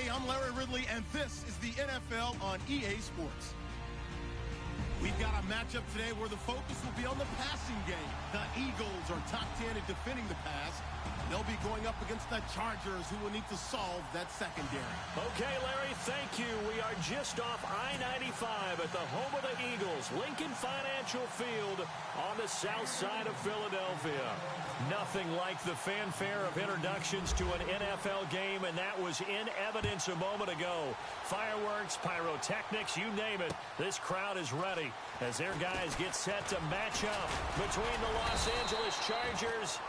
Hey, I'm Larry Ridley, and this is the NFL on EA Sports. We've got a matchup today where the focus will be on the passing game. The Eagles are top 10 at defending the pass. They'll be going up against the Chargers, who will need to solve that secondary. Okay, Larry, thank you. We are just off I-95 at the home of the Eagles, Lincoln Financial Field on the south side of Philadelphia. Nothing like the fanfare of introductions to an NFL game, and that was in evidence a moment ago. Fireworks, pyrotechnics, you name it. This crowd is ready as their guys get set to match up between the Los Angeles Chargers.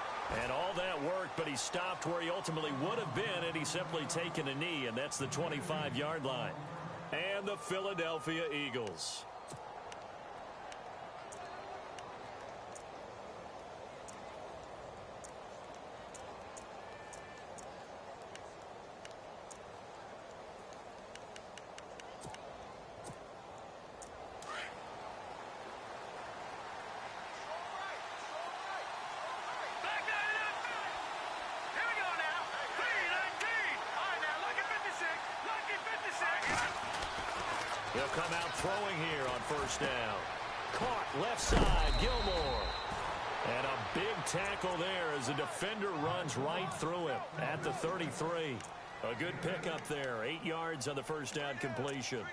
And all that worked, but he stopped where he ultimately would have been had he simply taken a knee, and that's the 25-yard line. And the Philadelphia Eagles. He'll come out throwing here on first down. Caught left side, Gilmore. And a big tackle there as the defender runs right through him at the 33. A good pickup there, 8 yards on the first down completion.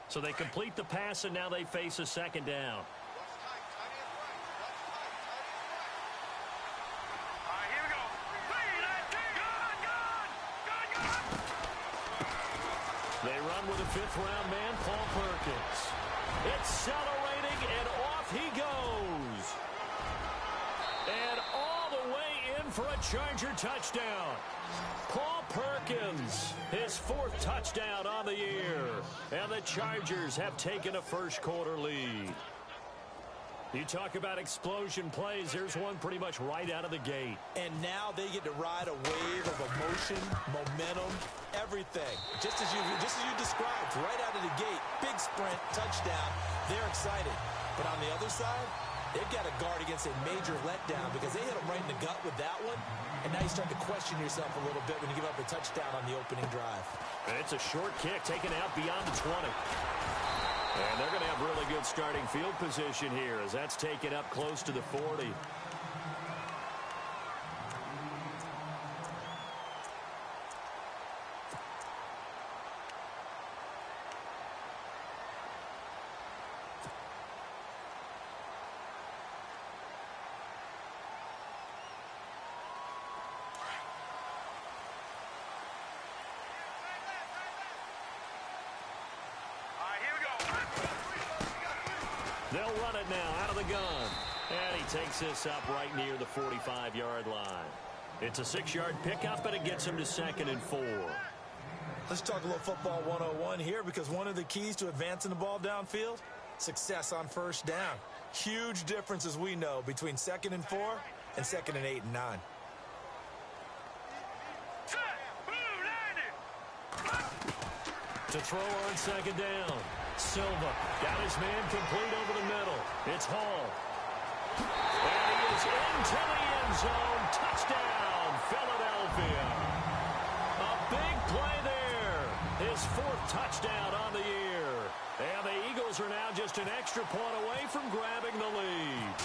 So they complete the pass, and now they face a second down. They run with a fifth-round man, Paul Perkins. Accelerating, and off he goes. And all the way in for a Charger touchdown. Paul Perkins, his 4th touchdown on the year. And the Chargers have taken a first-quarter lead. You talk about explosion plays. There's one pretty much right out of the gate. And now they get to ride a wave of emotion, momentum, everything. Just as you described, right out of the gate, big sprint, touchdown. They're excited. But on the other side, they've got to guard against a major letdown because they hit them right in the gut with that one. And now you start to question yourself a little bit when you give up a touchdown on the opening drive. And it's a short kick taken out beyond the 20. And they're going to have really good starting field position here as that's taken up close to the 40. They'll run it now out of the gun. And he takes this up right near the 45-yard line. It's a 6-yard pickup, and it gets him to 2nd and 4. Let's talk a little football 101 here because one of the keys to advancing the ball downfield, success on first down. Huge difference, as we know, between 2nd and 4 and 2nd and 8 and 9. To throw on 2nd down. Silva got his man complete over the middle. It's Hall. And he is into the end zone. Touchdown, Philadelphia. A big play there. His 4th touchdown on the year. And the Eagles are now just an extra point away from grabbing the lead.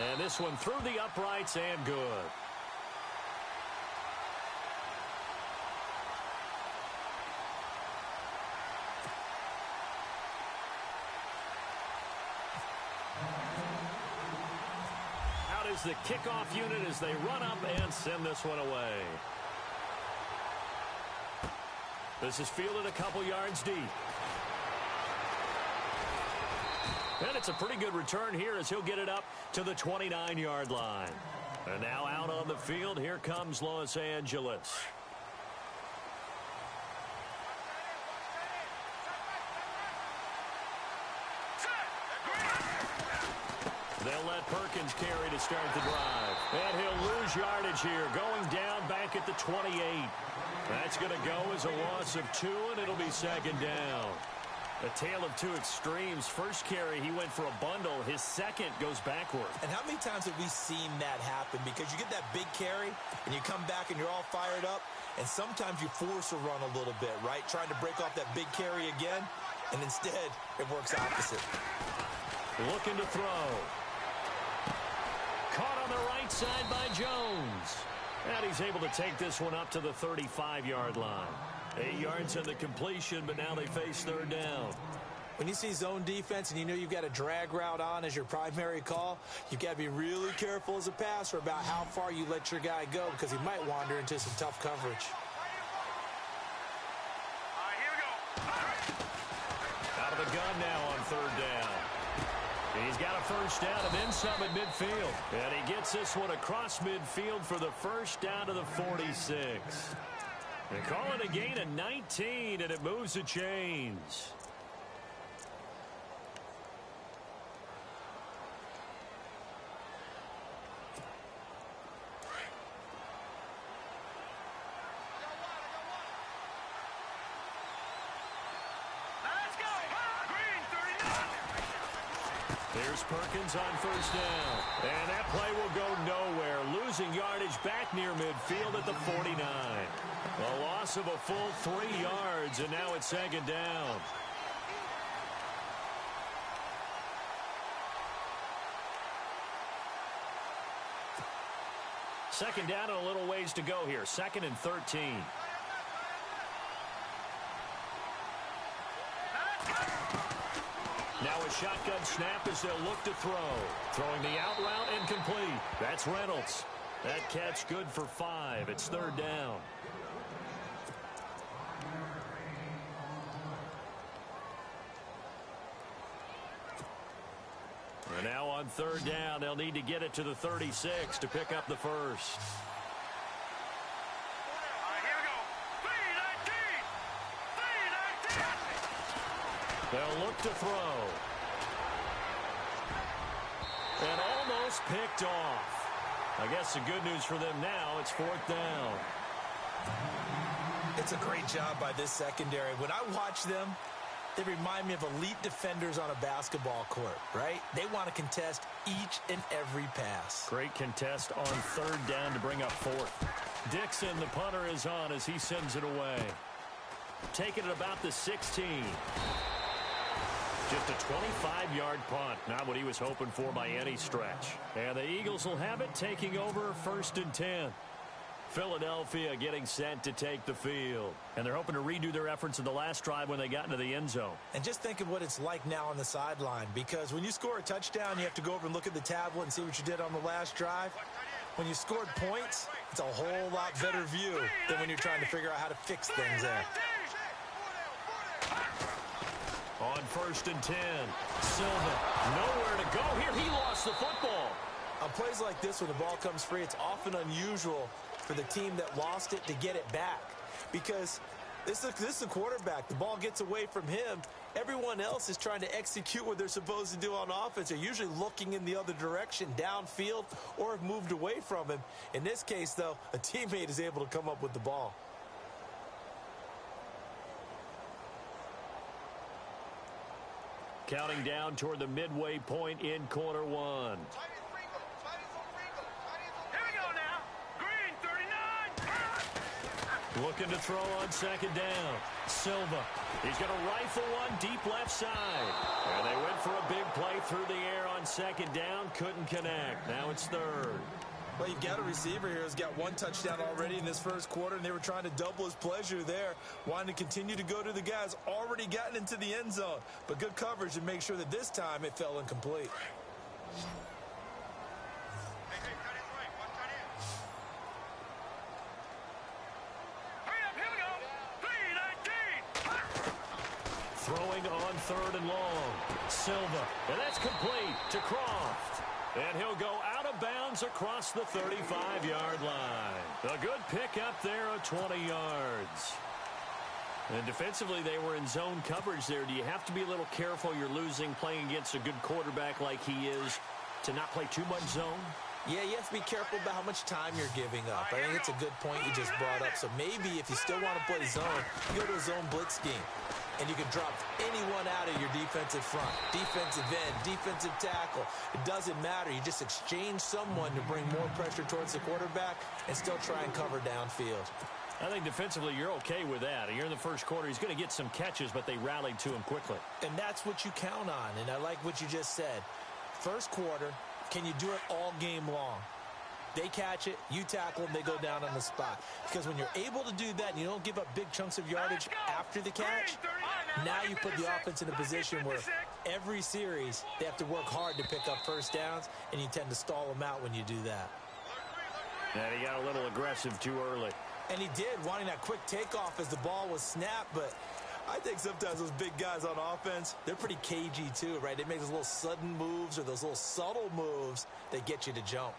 And this one through the uprights and good. Is the kickoff unit as they run up and send this one away. This is fielded a couple yards deep. And it's a pretty good return here as he'll get it up to the 29-yard line. And now out on the field, here comes Los Angeles. They'll let Perkins carry to start the drive. And he'll lose yardage here, going down back at the 28. That's going to go as a loss of 2, and it'll be 2nd down. A tale of two extremes. First carry, he went for a bundle. His second goes backward. And how many times have we seen that happen? Because you get that big carry, and you come back and you're all fired up, and sometimes you force a run a little bit, right? Trying to break off that big carry again, and instead it works opposite. Looking to throw. Caught on the right side by Jones. And he's able to take this one up to the 35-yard line. 8 yards in the completion, but now they face third down. When you see zone defense and you know you've got a drag route on as your primary call, you've got to be really careful as a passer about how far you let your guy go because he might wander into some tough coverage. Out of the gun now on third down. He's got a first down and then some at midfield. And he gets this one across midfield for the first down to the 46. They call it a gain of 19, and it moves the chains. Here's Perkins on first down. And that play will go nowhere. Losing yardage back near midfield at the 49. A loss of a full 3 yards, and now it's second down. Second down and a little ways to go here. 2nd and 13. Now a shotgun snap as they'll look to throw. Throwing the out route incomplete. That's Reynolds. That catch good for 5. It's third down. And now on third down, they'll need to get it to the 36 to pick up the first. They'll look to throw. And almost picked off. I guess the good news for them now, it's fourth down. It's a great job by this secondary. When I watch them, they remind me of elite defenders on a basketball court, right? They want to contest each and every pass. Great contest on third down to bring up fourth. Dixon, the punter, is on as he sends it away. Taking it about the 16. Just a 25-yard punt. Not what he was hoping for by any stretch. And the Eagles will have it, taking over 1st and 10. Philadelphia getting set to take the field. And they're hoping to redo their efforts in the last drive when they got into the end zone. And just think of what it's like now on the sideline, because when you score a touchdown, you have to go over and look at the tablet and see what you did on the last drive. When you scored points, it's a whole lot better view than when you're trying to figure out how to fix things there. On 1st and 10, Silva, nowhere to go here. He lost the football. On plays like this, when the ball comes free, it's often unusual for the team that lost it to get it back. Because this is a quarterback. The ball gets away from him. Everyone else is trying to execute what they're supposed to do on offense. They're usually looking in the other direction, downfield, or have moved away from him. In this case, though, a teammate is able to come up with the ball. Counting down toward the midway point in quarter one. Looking to throw on second down. Silva. He's going to rifle one deep left side. And they went for a big play through the air on second down. Couldn't connect. Now it's third. Well, you've got a receiver here who's got 1 touchdown already in this first quarter, and they were trying to double his pleasure there, wanting to continue to go to the guys already gotten into the end zone. But good coverage to make sure that this time it fell incomplete. Throwing on third and long. Silva. And that's complete to Croft. And he'll go out of bounds across the 35-yard line. A good pickup there of 20 yards. And defensively, they were in zone coverage there. Do you have to be a little careful? You're losing playing against a good quarterback like he is to not play too much zone? Yeah, you have to be careful about how much time you're giving up. I think it's a good point you just brought up. So maybe if you still want to play zone, you go to a zone blitz scheme. And you can drop anyone out of your defensive front. Defensive end, defensive tackle. It doesn't matter. You just exchange someone to bring more pressure towards the quarterback and still try and cover downfield. I think defensively you're okay with that. You're in the first quarter. He's going to get some catches, but they rallied to him quickly. And that's what you count on. And I like what you just said. First quarter, can you do it all game long? They catch it, you tackle them, they go down on the spot. Because when you're able to do that and you don't give up big chunks of yardage after the catch, now you put the offense in a position where every series they have to work hard to pick up first downs, and you tend to stall them out when you do that. And he got a little aggressive too early. And he did, wanting that quick takeoff as the ball was snapped, but I think sometimes those big guys on offense, they're pretty cagey too, right? They make those little sudden moves or those little subtle moves that get you to jump.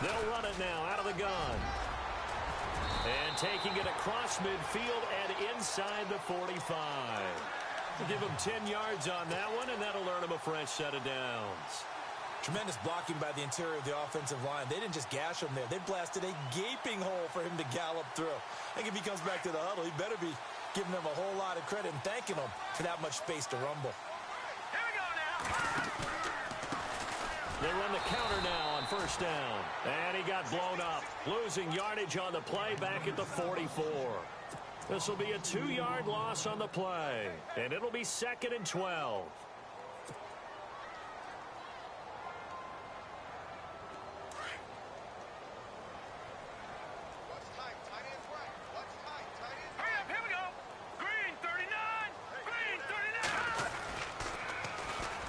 They'll run it now out of the gun. And taking it across midfield and inside the 45. We'll give him 10 yards on that one, and that'll earn him a fresh set of downs. Tremendous blocking by the interior of the offensive line. They didn't just gash him there. They blasted a gaping hole for him to gallop through. I think if he comes back to the huddle, he better be giving them a whole lot of credit and thanking them for that much space to rumble. Here we go now. They run the counter now on first down. And he got blown up. Losing yardage on the play back at the 44. This will be a 2-yard loss on the play. And it'll be 2nd and 12.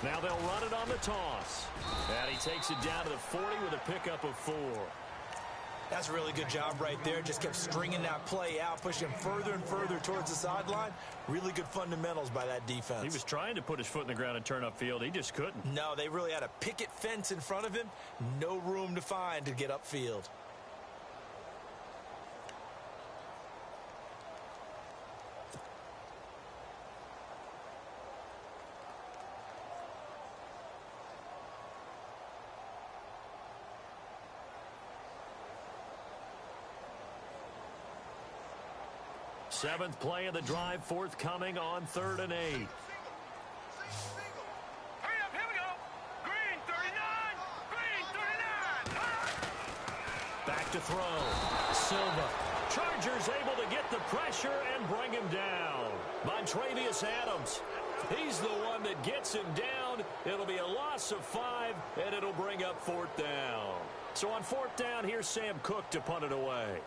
Now they'll run it on the toss. And he takes it down to the 40 with a pickup of 4. That's a really good job right there. Just kept stringing that play out, pushing further and further towards the sideline. Really good fundamentals by that defense. He was trying to put his foot in the ground and turn upfield. He just couldn't. No, they really had a picket fence in front of him. No room to find to get upfield. Seventh play of the drive forthcoming on 3rd and 8. Hurry up, here we go. Green 39, green 39. Back to throw. Silva. Chargers able to get the pressure and bring him down. Montravius Adams. He's the one that gets him down. It'll be a loss of 5, and it'll bring up 4th down. So on 4th down, here's Sam Cook to punt it away.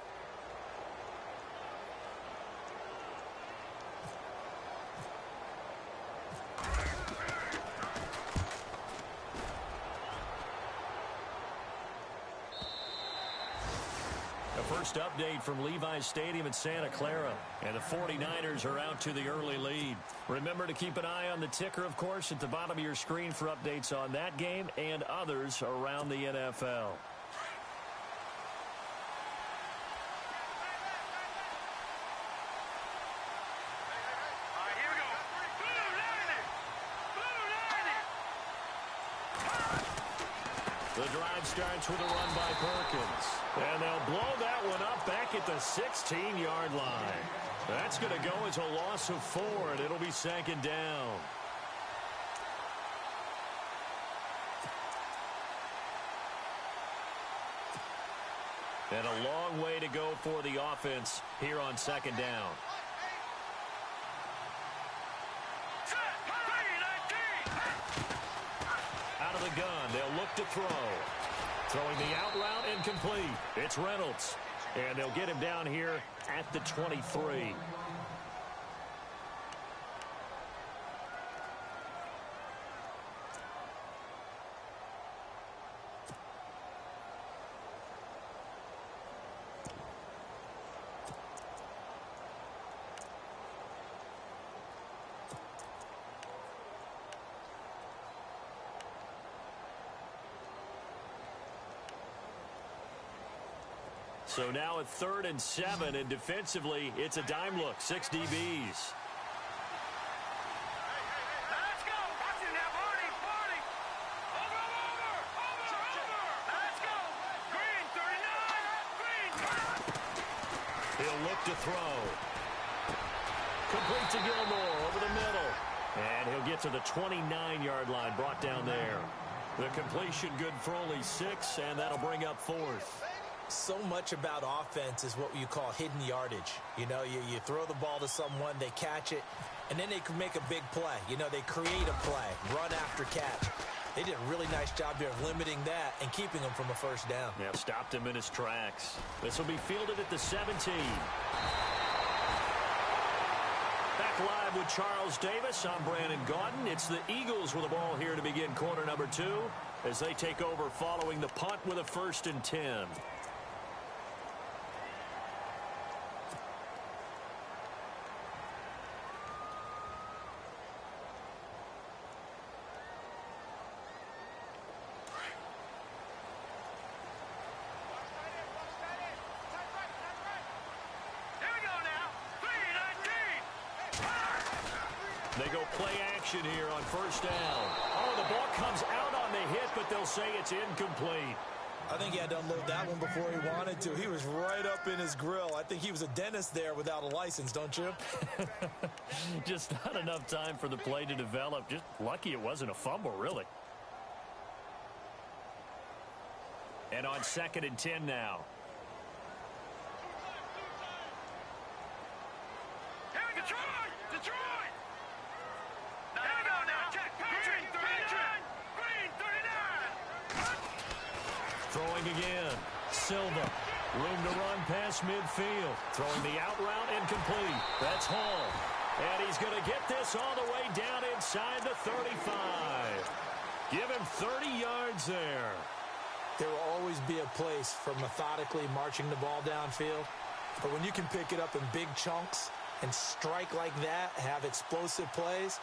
First update from Levi's Stadium in Santa Clara. And the 49ers are out to the early lead. Remember to keep an eye on the ticker, of course, at the bottom of your screen for updates on that game and others around the NFL. The drive starts with a run by Perkins. And they'll blow that one up back at the 16-yard line. That's going to go as a loss of 4, and it'll be 2nd down. And a long way to go for the offense here on 2nd down. Out of the gun, they'll look to throw. Throwing the out route incomplete. It's Reynolds. And they'll get him down here at the 23. So now at 3rd and 7, and defensively, it's a dime look, 6 DBs. Let's go. Watch it now, Barney. Over. Let's go. Green, 39. Green, He'll look to throw. Complete to Gilmore over the middle. And he'll get to the 29-yard line, brought down there. The completion good for only 6, and that'll bring up 4th. So much about offense is what you call hidden yardage. You know, you throw the ball to someone, they catch it, and then they can make a big play. You know, they create a play, run after catch. They did a really nice job there of limiting that and keeping him from a first down. Yeah, stopped him in his tracks. This will be fielded at the 17. Back live with Charles Davis. I'm Brandon Gaudin. It's the Eagles with the ball here to begin quarter number 2 as they take over following the punt with a 1st and 10. They go play action here on 1st down. Oh, the ball comes out on the hit, but they'll say it's incomplete. I think he had to unload that one before he wanted to. He was right up in his grill. I think he was a dentist there without a license, don't you? Just not enough time for the play to develop. Just lucky it wasn't a fumble, really. And on 2nd and 10 now. Detroit! Here we go now. Check. Green, 39. Throwing again. Silva. Room to run past midfield. Throwing the out route incomplete. That's Hall. And he's going to get this all the way down inside the 35. Give him 30 yards there. There will always be a place for methodically marching the ball downfield. But when you can pick it up in big chunks and strike like that, have explosive plays,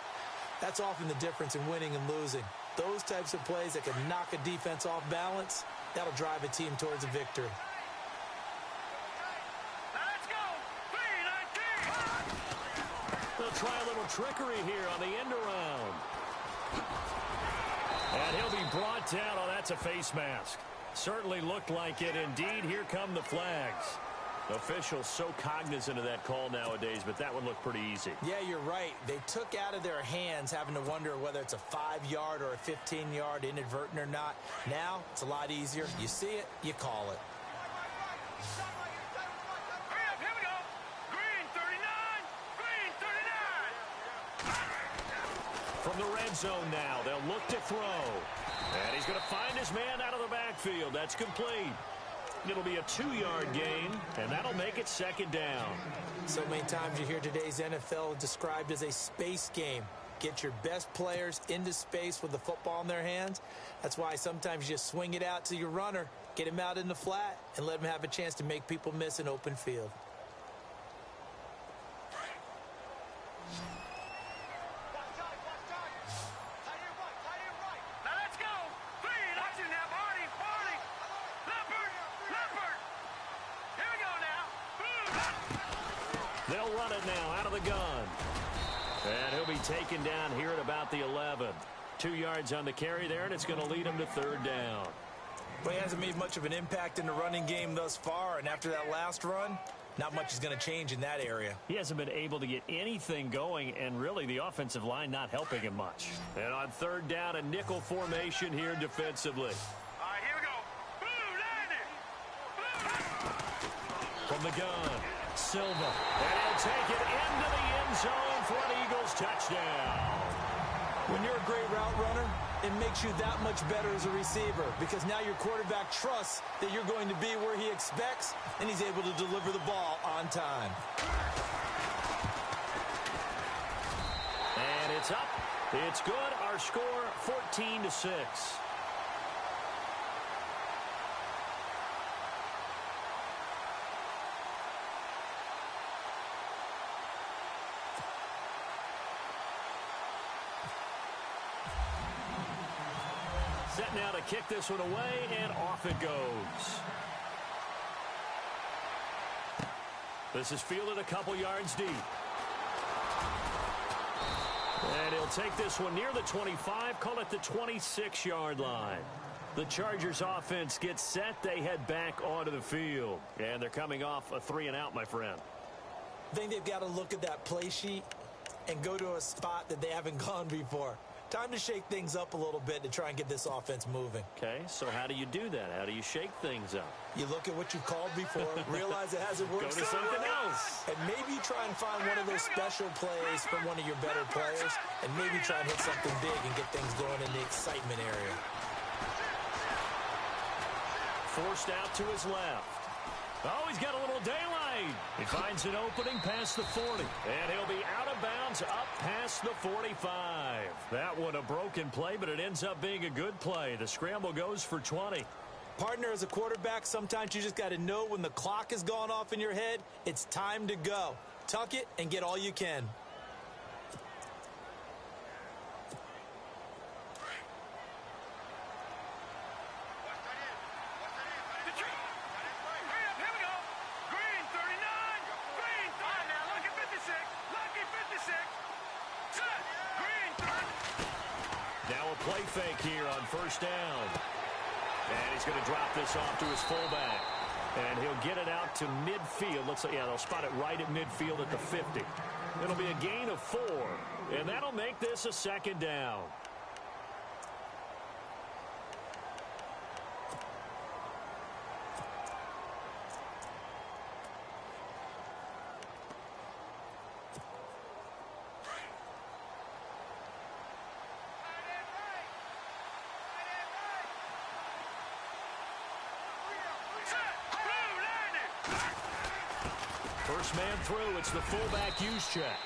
that's often the difference in winning and losing. Those types of plays that can knock a defense off balance, that'll drive a team towards a victory. Let's go. 3-19. They'll try a little trickery here on the end around. And he'll be brought down. Oh, that's a face mask. Certainly looked like it. Indeed, here come the flags. Officials so cognizant of that call nowadays, but that one looked pretty easy. Yeah, you're right. They took out of their hands having to wonder whether it's a 5-yard or a 15-yard inadvertent or not. Now, it's a lot easier. You see it, you call it. Hurry up, here we go. Green, 39. Green, 39. From the red zone now, they'll look to throw. And he's going to find his man out of the backfield. That's complete. It'll be a 2-yard gain, and that'll make it 2nd down. So many times you hear today's NFL described as a space game. Get your best players into space with the football in their hands. That's why sometimes you just swing it out to your runner, get him out in the flat, and let him have a chance to make people miss an open field. They'll run it now out of the gun. And he'll be taken down here at about the 11. 2 yards on the carry there, and it's going to lead him to 3rd down. Well, he hasn't made much of an impact in the running game thus far, and after that last run, not much is going to change in that area. He hasn't been able to get anything going, and really the offensive line not helping him much. And on 3rd down, a nickel formation here defensively. All right, here we go. Blue, landing. From the gun, Silva. And he'll take it into the end zone for an Eagles touchdown. When you're a great route runner, it makes you that much better as a receiver because now your quarterback trusts that you're going to be where he expects, and he's able to deliver the ball on time. And it's up. It's good. Our score, 14-6. Set now to kick this one away, and off it goes. This is fielded a couple yards deep. And he'll take this one near the 25, call it the 26-yard line. The Chargers offense gets set. They head back onto the field. And they're coming off a 3-and-out, my friend. I think they've got to look at that play sheet and go to a spot that they haven't gone before. Time to shake things up a little bit to try and get this offense moving. Okay, so how do you do that? How do you shake things up? You look at what you've called before, realize it hasn't worked Go to something else. and maybe try and find one of those special plays from one of your better players, and maybe try and hit something big and get things going in the excitement area. Forced out to his left. Oh, he's got a little daylight. He finds an opening past the 40. And he'll be out of bounds up past the 45. That one a broken play, but it ends up being a good play. The scramble goes for 20. Partner, as a quarterback, sometimes you just got to know when the clock has gone off in your head, it's time to go. Tuck it and get all you can. Play fake here on first down. And he's going to drop this off to his fullback. And he'll get it out to midfield. Looks like, yeah, they'll spot it right at midfield at the 50. It'll be a gain of 4. And that'll make this a second down. First man through, it's the fullback use check.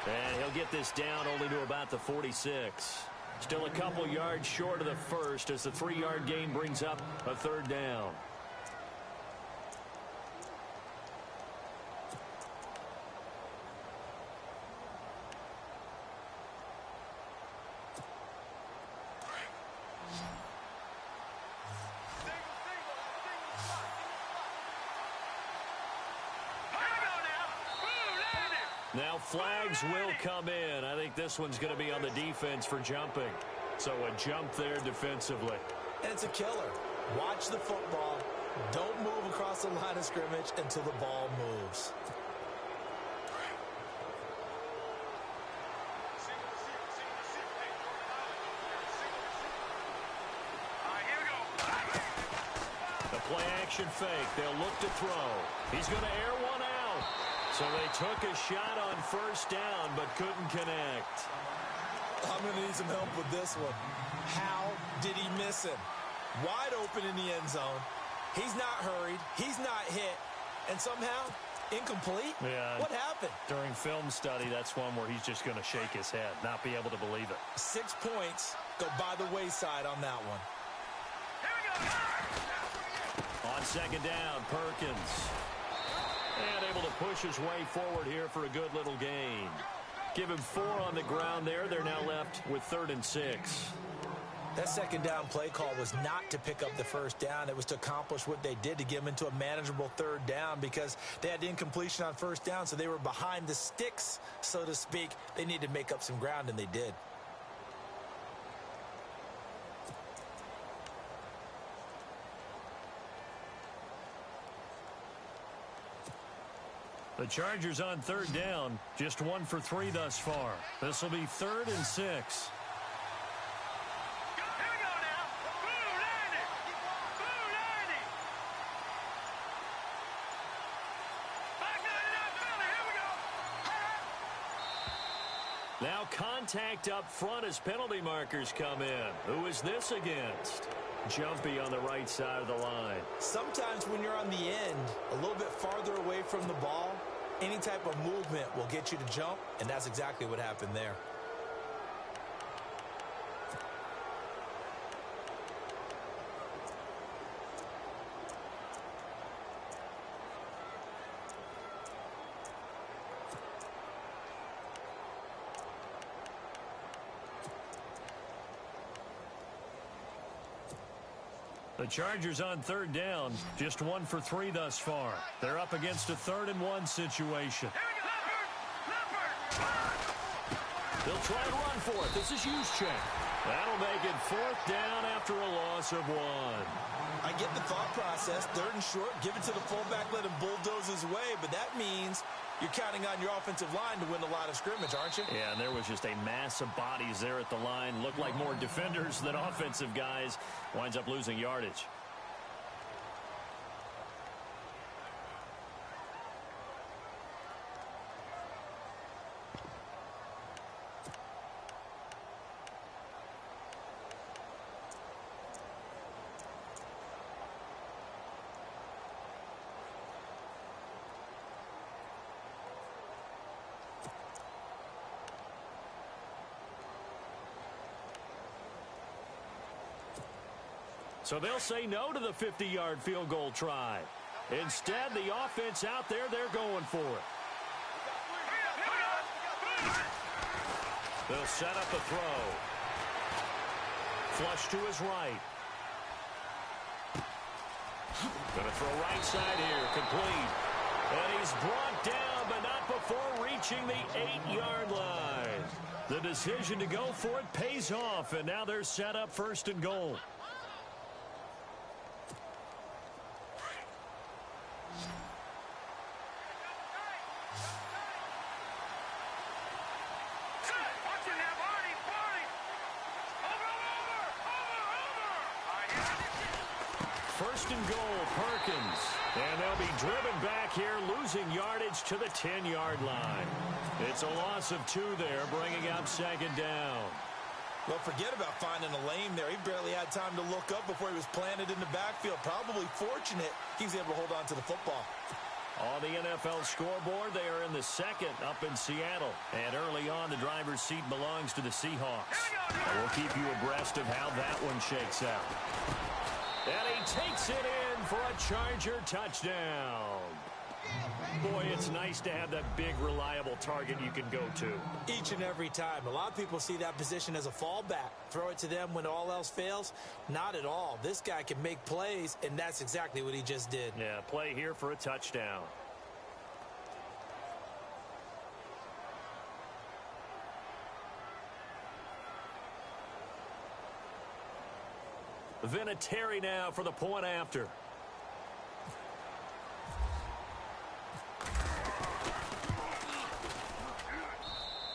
And he'll get this down only to about the 46. Still a couple yards short of the first as the 3-yard gain brings up a third down. Now flags will come in. I think this one's going to be on the defense for jumping. So a jump there defensively. And it's a killer. Watch the football. Don't move across the line of scrimmage until the ball moves. The play action fake. They'll look to throw. He's going to air one out. So they took a shot on first down, but couldn't connect. I'm going to need some help with this one. How did he miss him? Wide open in the end zone. He's not hurried. He's not hit. And somehow, incomplete? Yeah. What happened? During film study, that's one where he's just going to shake his head, not be able to believe it. 6 points go by the wayside on that one. On second down, Perkins. And able to push his way forward here for a good little gain. Give him 4 on the ground there. They're now left with 3rd and 6. That second down play call was not to pick up the first down. It was to accomplish what they did, to get them into a manageable 3rd down, because they had incompletion on first down, so they were behind the sticks, so to speak. They needed to make up some ground, and they did. The Chargers on 3rd down, just 1 for 3 thus far. This will be 3rd and 6. Now contact up front as penalty markers come in. Who is this against? Jumpy on the right side of the line. Sometimes when you're on the end, a little bit farther away from the ball, any type of movement will get you to jump, and that's exactly what happened there. The Chargers on third down, just 1 for 3 thus far. They're up against a 3rd-and-1 situation. They'll try and run for it. This is Juszczyk. That'll make it 4th down after a loss of 1. I get the thought process. 3rd and short, give it to the fullback, let him bulldoze his way. But that means you're counting on your offensive line to win the line of scrimmage, aren't you? Yeah, and there was just a mass of bodies there at the line. Looked like more defenders than offensive guys. Winds up losing yardage. So they'll say no to the 50-yard field goal try. Instead, the offense out there, they're going for it. They'll set up the throw. Flush to his right. Going to throw right side here, complete. And he's brought down, but not before reaching the 8-yard line. The decision to go for it pays off, and now they're set up 1st and goal. And they'll be driven back here, losing yardage to the 10-yard line. It's a loss of 2 there, bringing up 2nd down. Well, forget about finding a lane there. He barely had time to look up before he was planted in the backfield. Probably fortunate he was able to hold on to the football. On the NFL scoreboard, they are in the 2nd up in Seattle. And early on, the driver's seat belongs to the Seahawks. And we'll keep you abreast of how that one shakes out. And he takes it in for a Charger touchdown. Boy, it's nice to have that big, reliable target you can go to. Each and every time. A lot of people see that position as a fallback. Throw it to them when all else fails. Not at all. This guy can make plays, and that's exactly what he just did. Yeah, play here for a touchdown. Vinatieri now for the point after.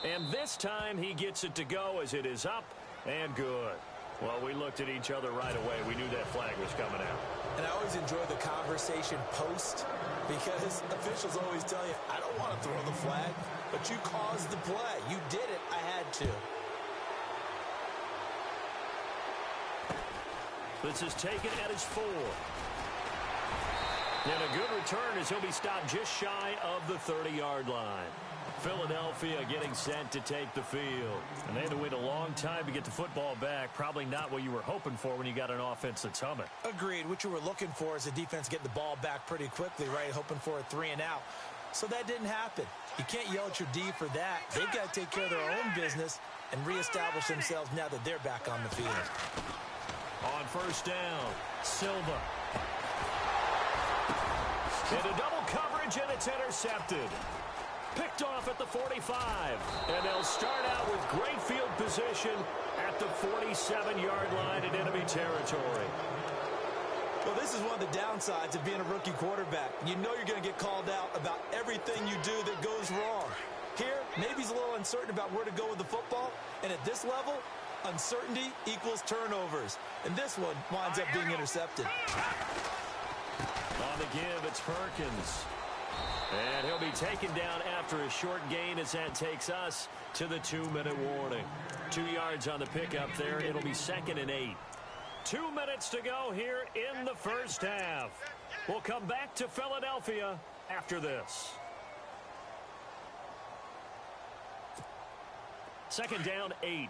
And this time he gets it to go as it is up and good. Well, we looked at each other right away. We knew that flag was coming out. And I always enjoy the conversation post because officials always tell you, I don't want to throw the flag, but you caused the play. You did it. I had to. This is taken at his 4. And a good return as he'll be stopped just shy of the 30-yard line. Philadelphia getting set to take the field. And they had to wait a long time to get the football back. Probably not what you were hoping for when you got an offense that's humming. Agreed. What you were looking for is the defense getting the ball back pretty quickly, right? Hoping for a 3 and out. So that didn't happen. You can't yell at your D for that. They've got to take care of their own business and reestablish themselves now that they're back on the field. On 1st down, Silva. Into double coverage, and it's intercepted. Picked off at the 45. And they'll start out with great field position at the 47-yard line in enemy territory. Well, this is one of the downsides of being a rookie quarterback. You know you're going to get called out about everything you do that goes wrong. Here, maybe he's a little uncertain about where to go with the football. And at this level, uncertainty equals turnovers. And this one winds up being intercepted. On the give, it's Perkins. And he'll be taken down after a short gain as that takes us to the 2-minute warning. 2 yards on the pickup there. It'll be 2nd and 8. 2 minutes to go here in the first half. We'll come back to Philadelphia after this. 2nd down, 8.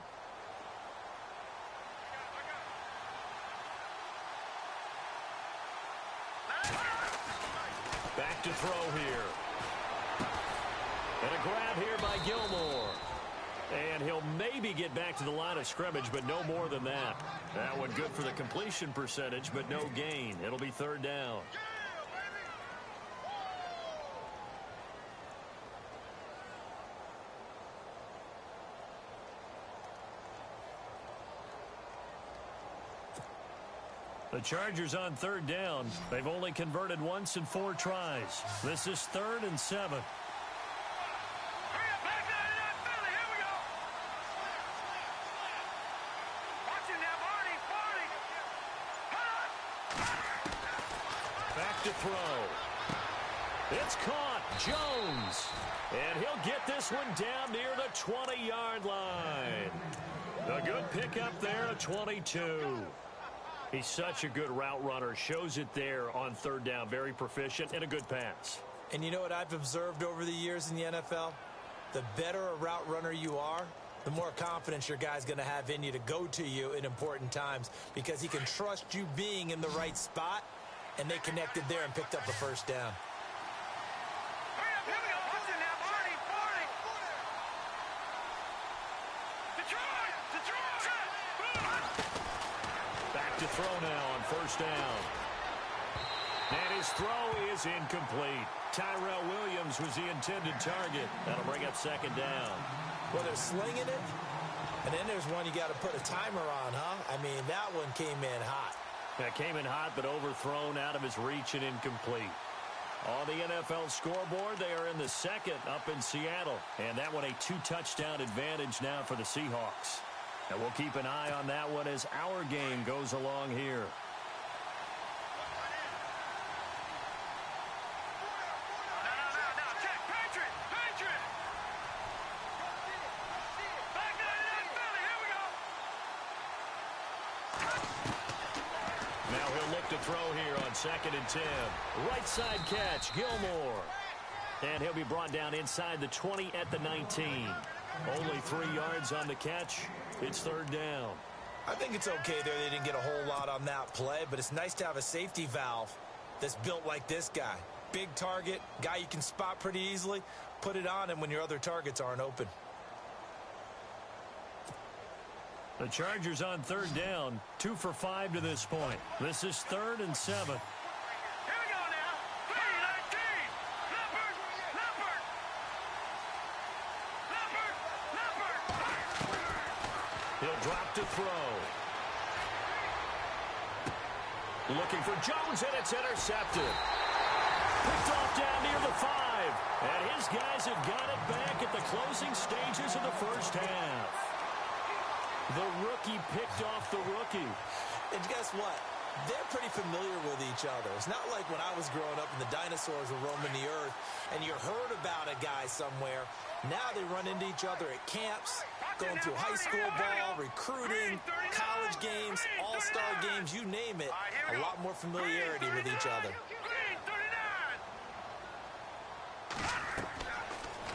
Back to throw here. And a grab here by Gilmore. And he'll maybe get back to the line of scrimmage, but no more than that. That one good for the completion percentage, but no gain. It'll be third down. The Chargers on third down. They've only converted once in 4 tries. This is 3rd and 7. Back to throw. It's caught. Jones. And he'll get this one down near the 20-yard line. A good pickup there at 22. He's such a good route runner. Shows it there on third down. Very proficient and a good pass. And you know what I've observed over the years in the NFL? The better a route runner you are, the more confidence your guy's going to have in you to go to you in important times because he can trust you being in the right spot, and they connected there and picked up the first down. Back to throw now on first down. And his throw is incomplete. Tyrell Williams was the intended target. That'll bring up second down. Well, they're slinging it, and then there's one you got to put a timer on, huh? I mean, that one came in hot. That came in hot, but overthrown out of his reach and incomplete. On the NFL scoreboard, they are in the second up in Seattle. And that one a 2-touchdown advantage now for the Seahawks. And we'll keep an eye on that one as our game goes along here. Now he'll look to throw here on 2nd and 10. Right side catch, Gilmore. And he'll be brought down inside the 20 at the 19. Only 3 yards on the catch. It's third down. I think it's okay there. They didn't get a whole lot on that play, but it's nice to have a safety valve that's built like this guy. Big target, guy you can spot pretty easily. Put it on him when your other targets aren't open. The Chargers on third down, 2 for 5 to this point. This is 3rd and 7. He'll drop to throw. Looking for Jones, and it's intercepted. Picked off down near the 5. And his guys have got it back at the closing stages of the first half. The rookie picked off the rookie. And guess what? They're pretty familiar with each other. It's not like when I was growing up and the dinosaurs were roaming the earth and you heard about a guy somewhere. Now they run into each other at camps, going through high school ball, recruiting, college games, all-star games, you name it. A lot more familiarity with each other.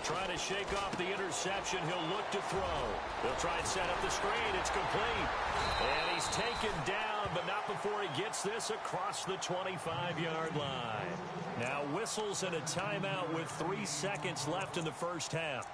Trying to shake off the interception. He'll look to throw. He'll try and set up the screen. It's complete. And he's taken down, but not before he gets this across the 25-yard line. Now whistles and a timeout with 3 seconds left in the first half.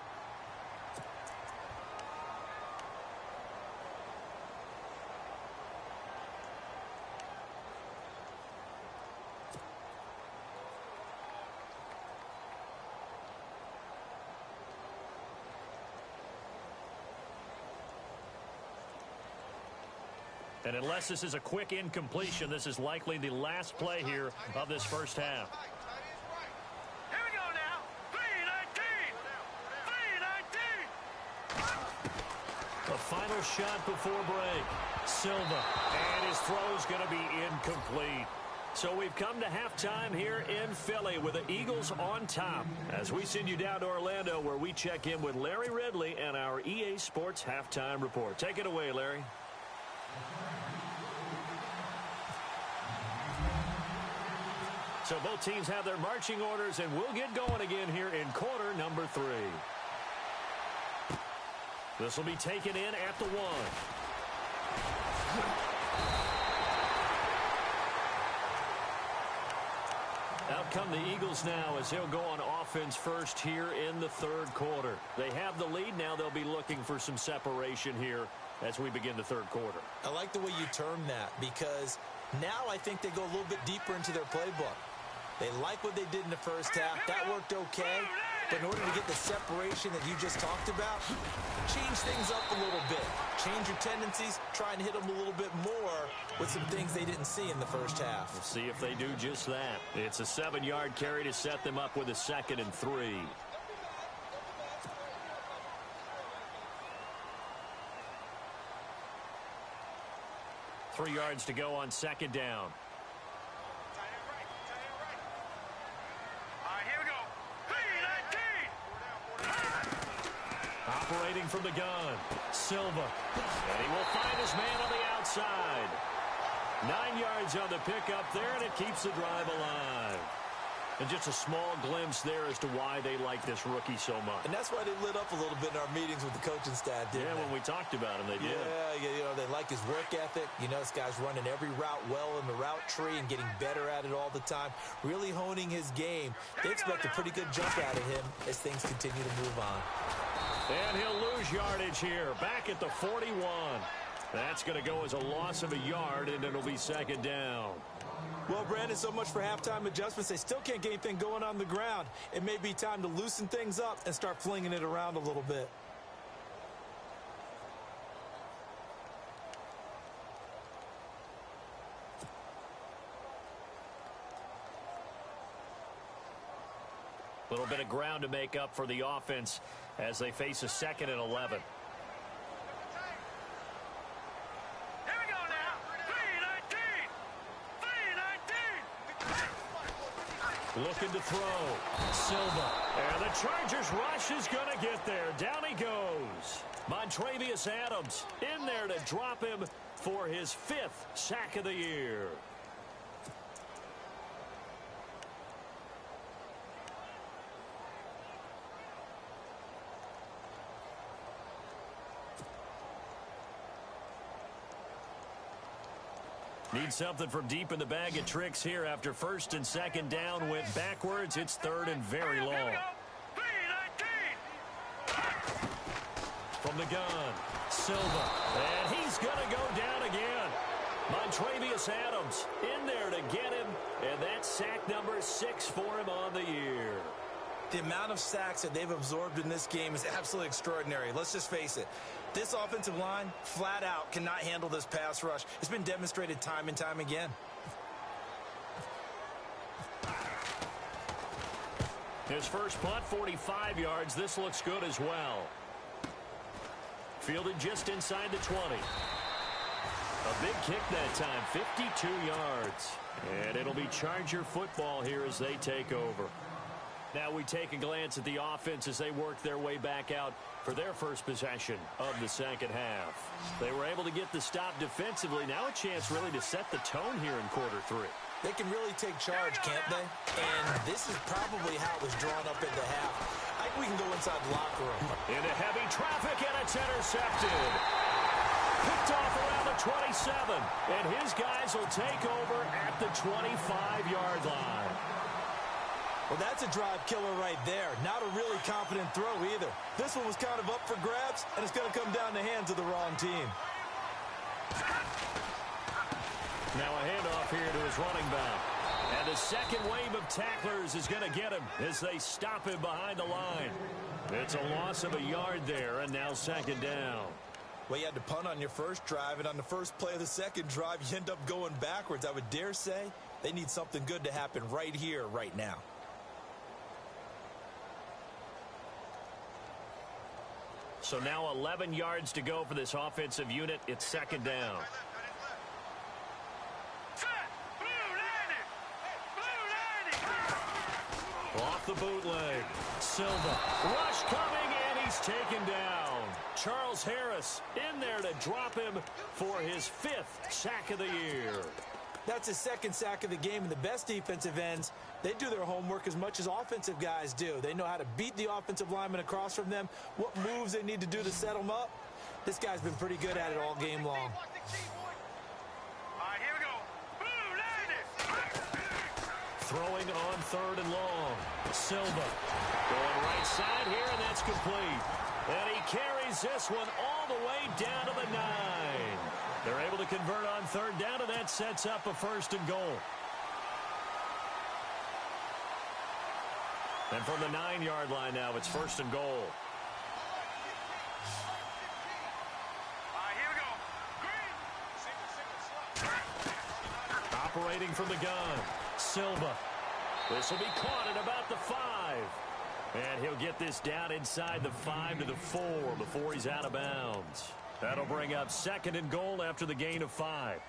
And unless this is a quick incompletion, this is likely the last play here of this first half. Here we go now. 3-19. The final shot before break. Silva. And his throw's going to be incomplete. So we've come to halftime here in Philly with the Eagles on top. As we send you down to Orlando where we check in with Larry Ridley and our EA Sports Halftime Report. Take it away, Larry. So both teams have their marching orders, and we'll get going again here in quarter number 3. This will be taken in at the 1. Out come the Eagles now as he'll go on offense first here in the third quarter. They have the lead. Now they'll be looking for some separation here as we begin the third quarter. I like the way you term that because now I think they go a little bit deeper into their playbook. They like what they did in the first half. That worked okay. But in order to get the separation that you just talked about, change things up a little bit. Change your tendencies. Try and hit them a little bit more with some things they didn't see in the first half. We'll see if they do just that. It's a 7-yard carry to set them up with a 2nd and 3. Three yards to go on 2nd down. Operating from the gun, Silva. And he will find his man on the outside. 9 yards on the pickup there, and it keeps the drive alive. And just a small glimpse there as to why they like this rookie so much. And that's why they lit up a little bit in our meetings with the coaching staff, didn't they? When we talked about him, they did. Yeah, they like his work ethic. You know, this guy's running every route well in the route tree and getting better at it all the time, really honing his game. They expect a pretty good jump out of him as things continue to move on. And he'll lose yardage here, back at the 41. That's going to go as a loss of a yard, and it'll be 2nd down. Well, Brandon, so much for halftime adjustments. They still can't get anything going on the ground. It may be time to loosen things up and start flinging it around a little bit. A little bit of ground to make up for the offense as they face a 2nd and 11. Here we go now. 3-19. Looking to throw. Silva. And the Chargers rush is going to get there. Down he goes. Montravius Adams in there to drop him for his 5th sack of the year. Need something from deep in the bag of tricks here after 1st and 2nd down. Went backwards. It's 3rd and very long. From the gun, Silva. And he's going to go down again. Montravius Adams in there to get him. And that's sack number 6 for him on the year. The amount of sacks that they've absorbed in this game is absolutely extraordinary. Let's just face it. This offensive line, flat out, cannot handle this pass rush. It's been demonstrated time and time again. His first punt, 45 yards. This looks good as well. Fielded just inside the 20. A big kick that time, 52 yards. And it'll be Charger football here as they take over. Now we take a glance at the offense as they work their way back out for their first possession of the 2nd half. They were able to get the stop defensively. Now a chance really to set the tone here in quarter 3. They can really take charge, can't they? And this is probably how it was drawn up in the half. I think we can go inside the locker room. Into heavy traffic, and it's intercepted. Picked off around the 27. And his guys will take over at the 25-yard line. Well, that's a drive killer right there. Not a really confident throw either. This one was kind of up for grabs, and it's going to come down the hands of the wrong team. Now a handoff here to his running back. And the second wave of tacklers is going to get him as they stop him behind the line. It's a loss of a yard there, and now 2nd down. Well, you had to punt on your first drive, and on the first play of the second drive, you end up going backwards. I would dare say they need something good to happen right here, right now. So now 11 yards to go for this offensive unit. It's 2nd down. Off the bootleg. Silva. Rush coming, and he's taken down. Charles Harris in there to drop him for his 5th sack of the year. That's his 2nd sack of the game, and the best defensive ends, they do their homework as much as offensive guys do. They know how to beat the offensive lineman across from them, what moves they need to do to set them up. This guy's been pretty good at it all game long. Throwing on 3rd and long. Silva going right side here, and that's complete. And he carries this one all the way down to the 9. They're able to convert on 3rd down, and that sets up a 1st and goal. And from the 9-yard line now, it's 1st and goal. Operating from the gun, Silva. This will be caught at about the 5. And he'll get this down inside the 5 to the 4 before he's out of bounds. That'll bring up 2nd and goal after the gain of 5.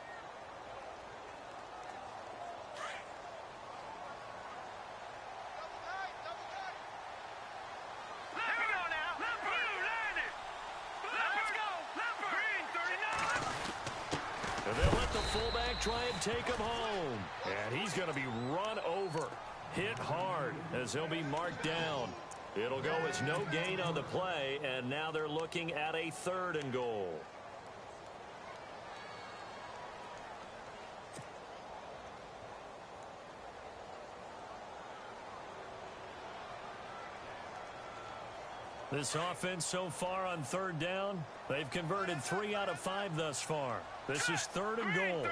And they'll let the fullback try and take him home. And he's going to be run over. Hit hard as he'll be marked down. It'll go as no gain on the play, and now they're looking at a 3rd and goal. This offense so far on 3rd down, they've converted 3 out of 5 thus far. This is 3rd and goal.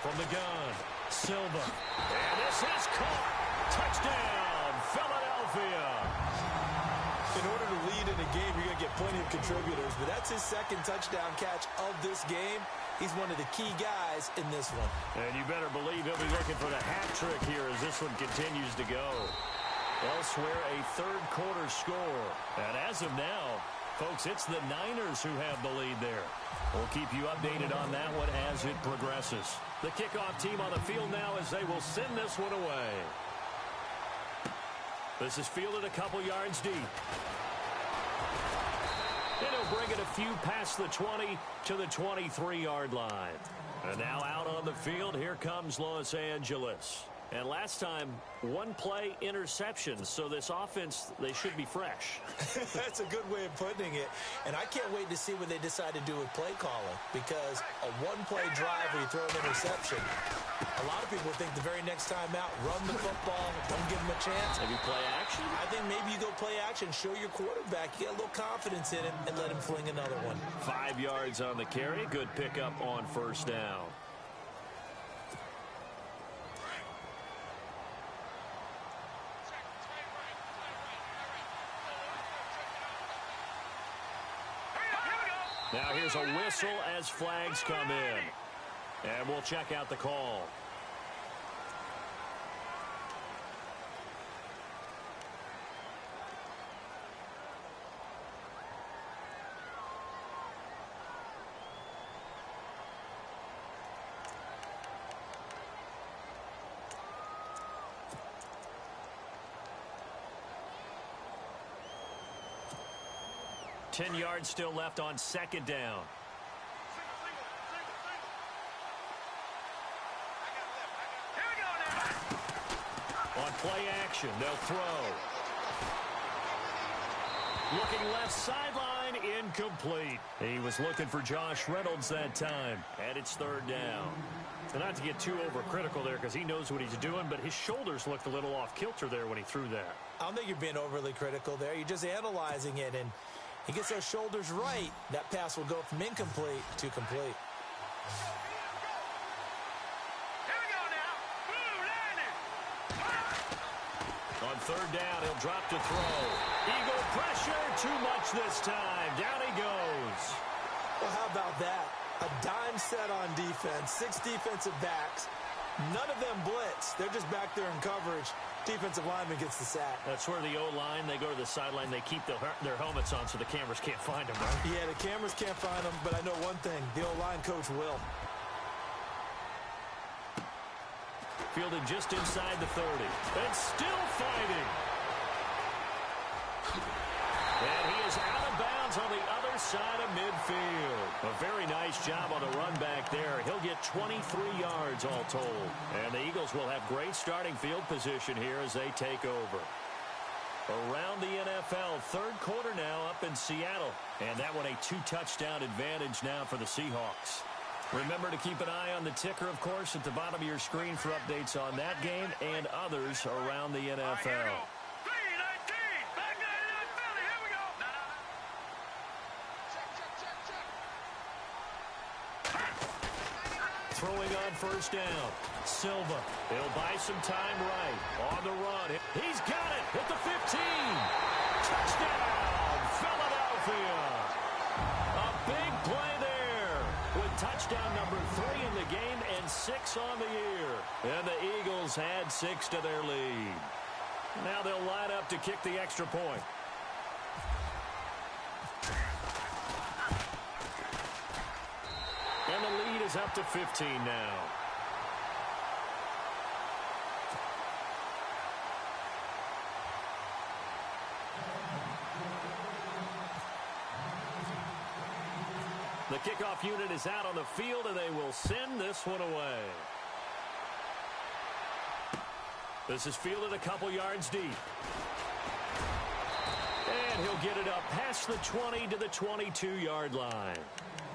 From the gun, Silva. And this is caught. Touchdown, Philadelphia. In order to lead in a game, you're going to get plenty of contributors, but that's his 2nd touchdown catch of this game. He's one of the key guys in this one. And you better believe he'll be looking for the hat trick here as this one continues to go. Elsewhere, a 3rd quarter score. And as of now, folks, it's the Niners who have the lead there. We'll keep you updated on that one as it progresses. The kickoff team on the field now as they will send this one away. This is fielded a couple yards deep. And he'll bring it a few past the 20 to the 23-yard line. And now out on the field, here comes Los Angeles. And last time, 1-play interception, so this offense, they should be fresh. That's a good way of putting it. And I can't wait to see what they decide to do with play calling, because a 1-play drive where you throw an interception, a lot of people think the very next time out, run the football, don't give them a chance. Maybe play action? I think maybe you go play action, show your quarterback, you get a little confidence in him, and let him fling another one. 5 yards on the carry, good pickup on 1st down. Now here's a whistle as flags come in. And we'll check out the call. Ten yards still left on 2nd down. On play action, they'll throw. Looking left sideline, incomplete. He was looking for Josh Reynolds that time, and it's 3rd down. And not to get too overcritical there because he knows what he's doing, but his shoulders looked a little off kilter there when he threw that. I don't think you're being overly critical there. You're just analyzing it, and he gets those shoulders right. That pass will go from incomplete to complete. On 3rd down, he'll drop to throw. Eagle pressure, too much this time. Down he goes. Well, how about that? A dime set on defense, 6 defensive backs. None of them blitz. They're just back there in coverage. Defensive lineman gets the sack. That's where the O-line, they go to the sideline, they keep their helmets on so the cameras can't find them, right? Yeah, the cameras can't find them, but I know one thing. The O-line coach will. Fielded just inside the 30. And still fighting. And he is out of bounds on the other side of midfield. A very nice job on the run back there. He'll get 23 yards all told. And the Eagles will have great starting field position here as they take over. Around the NFL, third quarter now up in Seattle. And that one a 2-touchdown advantage now for the Seahawks. Remember to keep an eye on the ticker, of course, at the bottom of your screen for updates on that game and others around the NFL. Throwing on first down. Silva. He'll buy some time right. On the run. He's got it at the 15. Touchdown, Philadelphia. A big play there with touchdown number 3 in the game and 6 on the year. And the Eagles add 6 to their lead. Now they'll line up to kick the extra point. And the lead is up to 15 now. The kickoff unit is out on the field, and they will send this one away. This is fielded a couple yards deep. And he'll get it up past the 20 to the 22-yard line.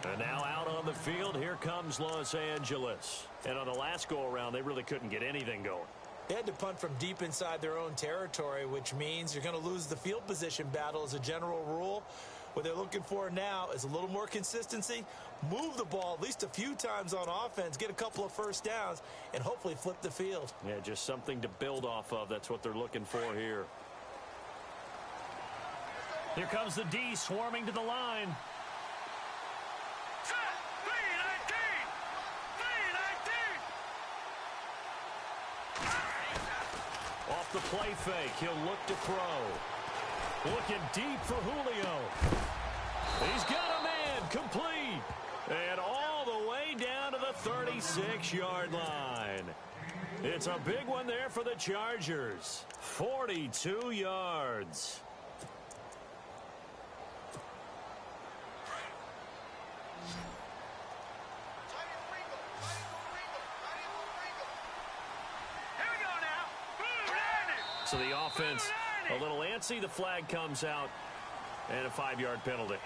And now out on the field, here comes Los Angeles. And on the last go-around, they really couldn't get anything going. They had to punt from deep inside their own territory, which means you're going to lose the field position battle as a general rule. What they're looking for now is a little more consistency, move the ball at least a few times on offense, get a couple of first downs, and hopefully flip the field. Yeah, just something to build off of. That's what they're looking for here. Here comes the D swarming to the line. Off the play fake, he'll look to throw. Looking deep for Julio. He's got a man, complete. And all the way down to the 36-yard line. It's a big one there for the Chargers. 42 yards. So the offense a little antsy. The flag comes out and a 5-yard penalty.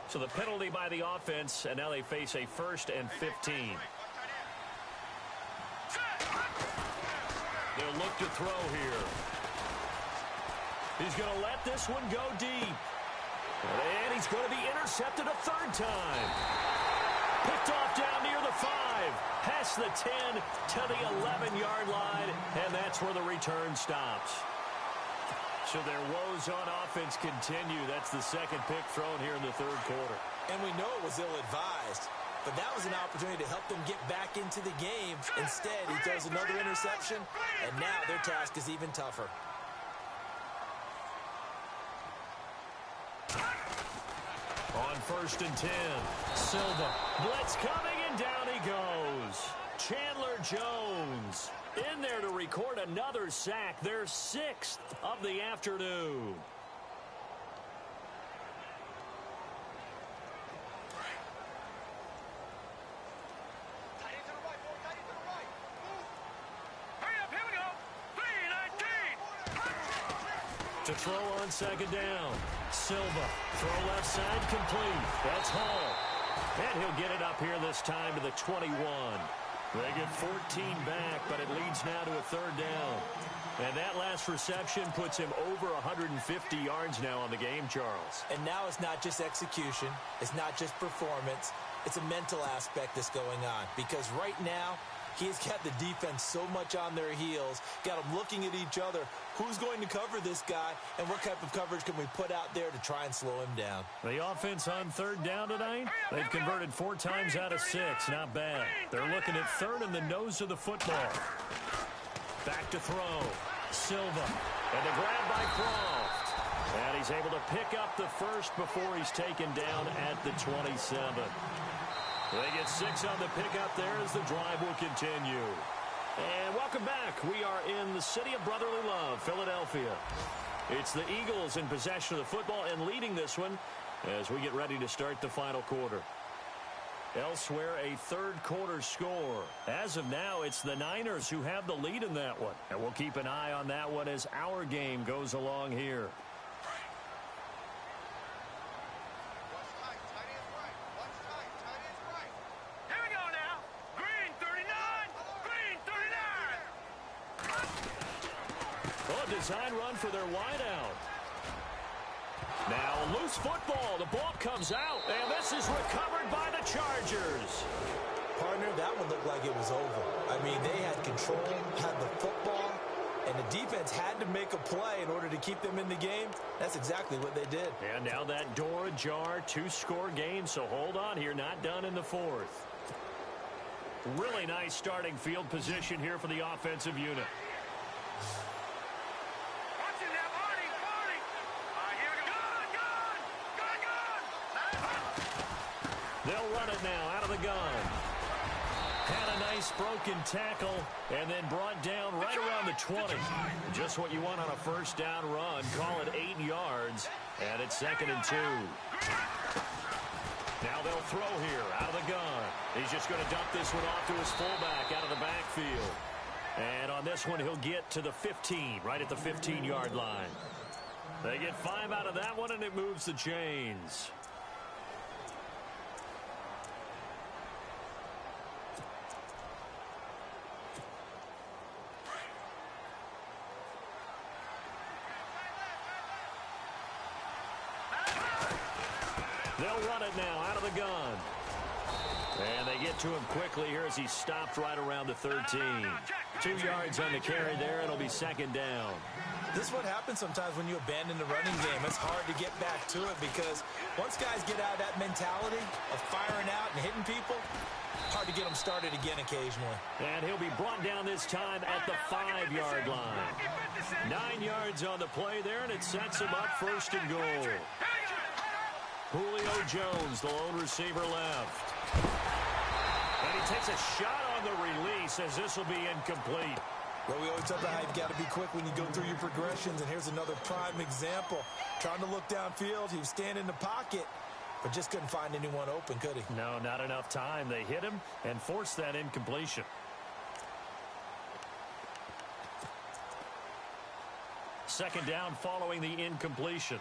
So the penalty by the offense, and now they face a 1st and 15. They'll look to throw here. He's going to let this one go deep. And he's going to be intercepted a 3rd time. Picked off down near the 5. Past the 10 to the 11-yard line, and that's where the return stops. So their woes on offense continue. That's the 2nd pick thrown here in the 3rd quarter. And we know it was ill-advised, but that was an opportunity to help them get back into the game. Instead, he throws another interception, and now their task is even tougher. On 1st and 10, Silva. Blitz coming, and down he goes. Chandler Jones in there to record another sack, their 6th of the afternoon. To throw on 2nd down. Silva, throw left side, complete. That's Hall. And he'll get it up here this time to the 21. They get 14 back, but it leads now to a 3rd down. And that last reception puts him over 150 yards now on the game, Charles. And now it's not just execution. It's not just performance. It's a mental aspect that's going on. Because right now, he's got the defense so much on their heels, got them looking at each other. Who's going to cover this guy, and what type of coverage can we put out there to try and slow him down? The offense on 3rd down tonight, they've converted 4 times out of 6. Not bad. They're looking at 3rd in the nose of the football. Back to throw. Silva And the grab by Croft. And he's able to pick up the first before he's taken down at the 27. They get 6 on the pickup there as the drive will continue. And welcome back. We are in the city of brotherly love, Philadelphia. It's the Eagles in possession of the football and leading this one as we get ready to start the final quarter. Elsewhere, a third quarter score. As of now, it's the Niners who have the lead in that one. And we'll keep an eye on that one as our game goes along here. Here we go now. Green 39. Green 39. Oh, design run for their wideout. Now, loose football. The ball comes out, and this is recovered by the Chargers. Partner, that one looked like it was over. I mean, they had control, had the football, and the defense had to make a play in order to keep them in the game. That's exactly what they did. And now that door ajar, 2-score game, so hold on here, not done in the fourth. Really nice starting field position here for the offensive unit. They'll run it now out of the gun. Had a nice broken tackle and then brought down right around the 20. Just what you want on a first down run. Call it 8 yards. And it's 2nd and 2. Now they'll throw here out of the gun. He's just going to dump this one off to his fullback out of the backfield. And on this one, he'll get to the 15, right at the 15-yard line. They get 5 out of that one, and it moves the chains. They'll run it now out of the gun. And they get to him quickly here as he stopped right around the 13. 2 yards on the carry there. It'll be 2nd down. This is what happens sometimes when you abandon the running game. It's hard to get back to it because once guys get out of that mentality of firing out and hitting people, hard to get them started again occasionally. And he'll be brought down this time at the 5-yard line. 9 yards on the play there, and it sets him up 1st and goal. Julio Jones, the lone receiver left. And he takes a shot on the release as this will be incomplete. Well, we always talk about how you've got to be quick when you go through your progressions, and here's another prime example. Trying to look downfield, he was standing in the pocket, but just couldn't find anyone open, could he? No, not enough time. They hit him and forced that incompletion. Second down following the incompletion.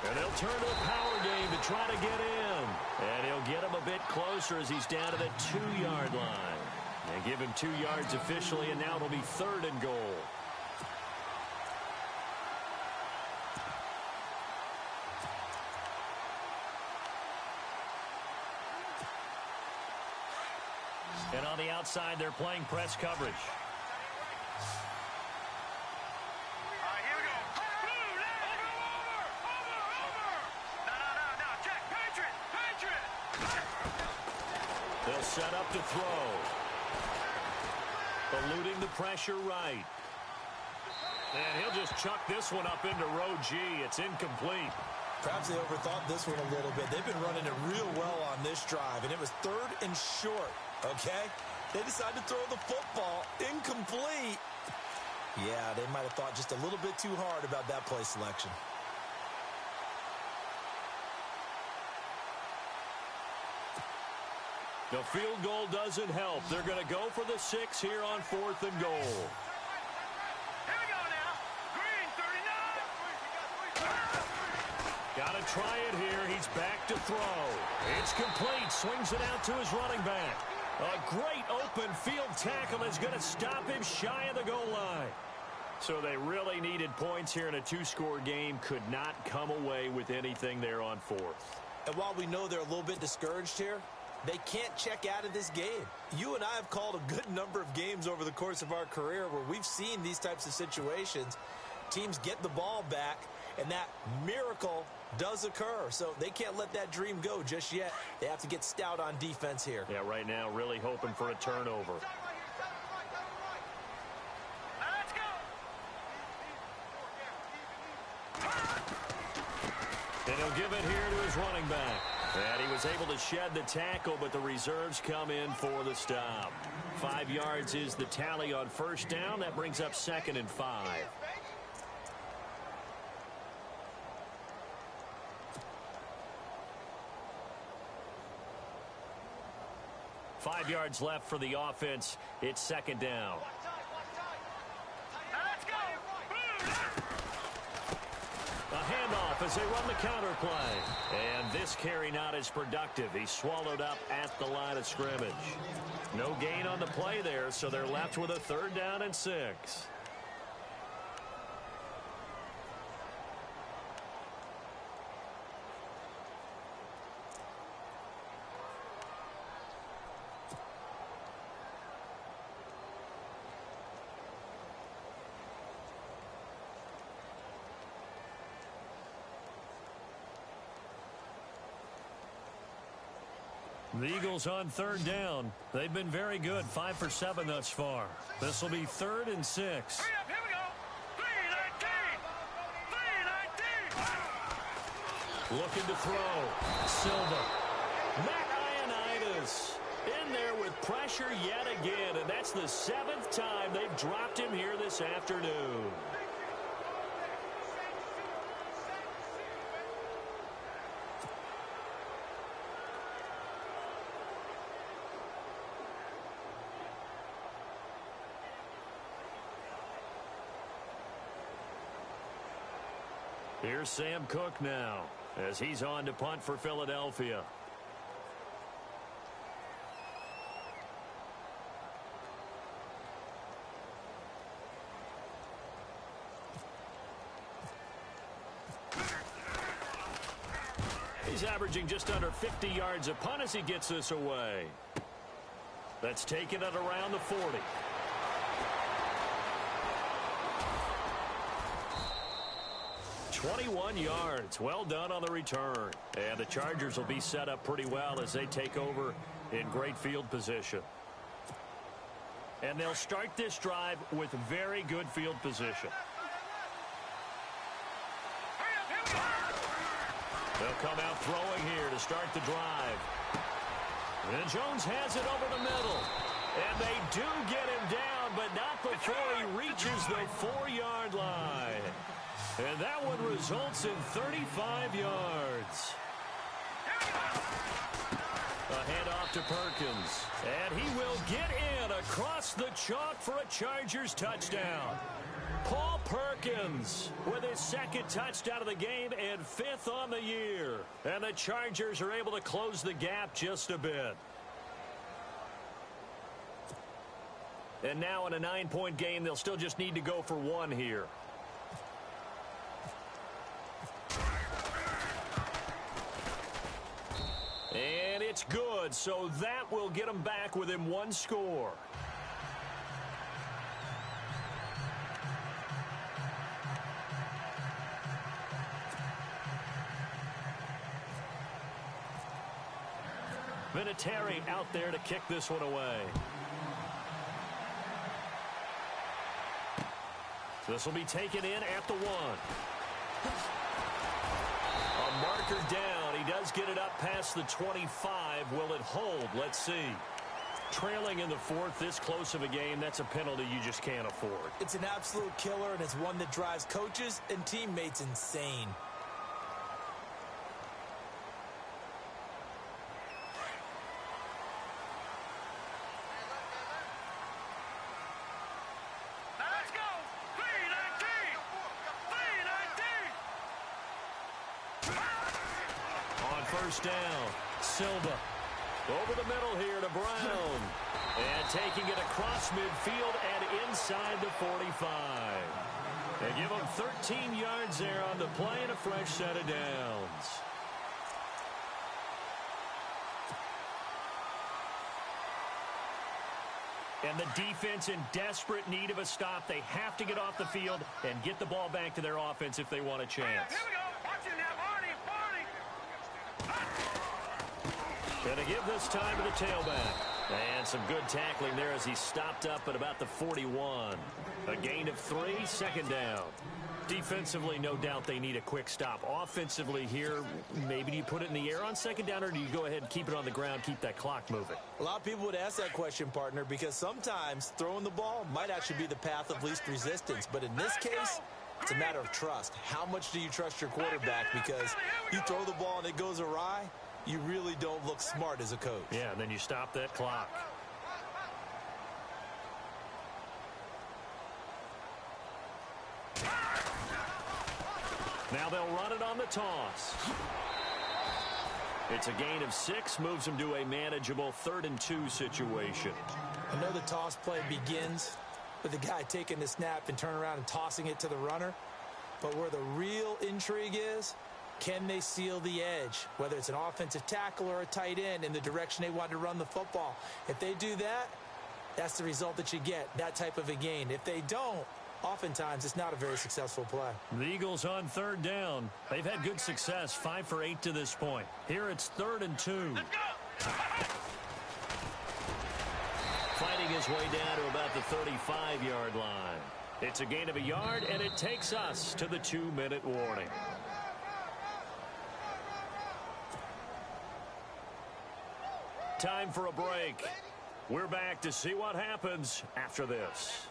And they'll turn to a power game to try to get in. And he'll get him a bit closer as he's down to the 2-yard line. They give him 2 yards officially, and now it'll be 3rd and goal. And on the outside, they're playing press coverage. They'll set up to throw. Eluding the pressure right. And he'll just chuck this one up into row G. It's incomplete. Perhaps they overthought this one a little bit. They've been running it real well on this drive, and it was 3rd and short, okay? They decided to throw the football incomplete. Yeah, they might have thought just a little bit too hard about that play selection. The field goal doesn't help. They're going to go for the 6 here on 4th and goal. Here we go now. Green 39. Got to try it here. He's back to throw. It's complete. Swings it out to his running back. A great open field tackle is going to stop him shy of the goal line. So they really needed points here in a 2-score game. Could not come away with anything there on 4th. And while we know they're a little bit discouraged here, they can't check out of this game. You and I have called a good number of games over the course of our career where we've seen these types of situations. Teams get the ball back, and that miracle does occur. So they can't let that dream go just yet. They have to get stout on defense here. Yeah, right now really hoping for a turnover. Let's go. And he'll give it here to his running back. And he was able to shed the tackle, but the reserves come in for the stop. 5 yards is the tally on first down. That brings up 2nd and 5. Five yards left for the offense. It's 2nd down. Let's go. A handoff as they run the counter play. And this carry not as productive. He's swallowed up at the line of scrimmage. No gain on the play there, so they're left with a 3rd down and 6. The Eagles on 3rd down. They've been very good, 5 for 7 thus far. This will be 3rd and 6. Hurry up, here we go. 319. 319. Looking to throw. Silva. Matt Ioannidis in there with pressure yet again, and that's the 7th time they've dropped him here this afternoon. Here's Sam Cook now as he's on to punt for Philadelphia. He's averaging just under 50 yards a punt as he gets this away. That's taken it around the 40. "21 yards. Well done on the return. And the Chargers will be set up pretty well as they take over in great field position. And they'll start this drive with very good field position. They'll come out throwing here to start the drive. And Jones has it over the middle. And they do get him down, but not before he reaches the 4-yard line. And that one results in 35 yards. A handoff to Perkins. And he will get in across the chalk for a Chargers touchdown. Paul Perkins with his 2nd touchdown of the game and 5th on the year. And the Chargers are able to close the gap just a bit. And now in a 9-point game, they'll still just need to go for 1 here. And it's good, so that will get them back within 1 score. Vinatieri out there to kick this one away. This will be taken in at the 1. A marker down. He does get it up past the 25. Will it hold? Let's see. Trailing in the 4th, this close of a game, that's a penalty you just can't afford. It's an absolute killer, and it's one that drives coaches and teammates insane. Let's go. 319. 319. On first down, Silva. Over the middle here to Brown. And taking it across midfield and inside the 45. They give him 13 yards there on the play and a fresh set of downs. And the defense in desperate need of a stop. They have to get off the field and get the ball back to their offense if they want a chance. Here we go. Watch it now, Barney. Going to give this time to the tailback. And some good tackling there as he stopped up at about the 41. A gain of 3, second down. Defensively, no doubt they need a quick stop. Offensively here, maybe do you put it in the air on second down, or do you go ahead and keep it on the ground, keep that clock moving? A lot of people would ask that question, partner, because sometimes throwing the ball might actually be the path of least resistance. But in this case, it's a matter of trust. How much do you trust your quarterback? Because you throw the ball and it goes awry, you really don't look smart as a coach. Yeah, and then you stop that clock. Now they'll run it on the toss. It's a gain of 6, moves them to a manageable 3rd and 2 situation. I know the toss play begins with the guy taking the snap and turning around and tossing it to the runner. But where the real intrigue is, can they seal the edge? Whether it's an offensive tackle or a tight end in the direction they want to run the football. If they do that, that's the result that you get, that type of a gain. If they don't, oftentimes it's not a very successful play. The Eagles on 3rd down. They've had good success, 5 for 8 to this point. Here it's 3rd and 2. Fighting his way down to about the 35-yard line. It's a gain of 1 yard, and it takes us to the 2-minute warning. Time for a break. We're back to see what happens after this.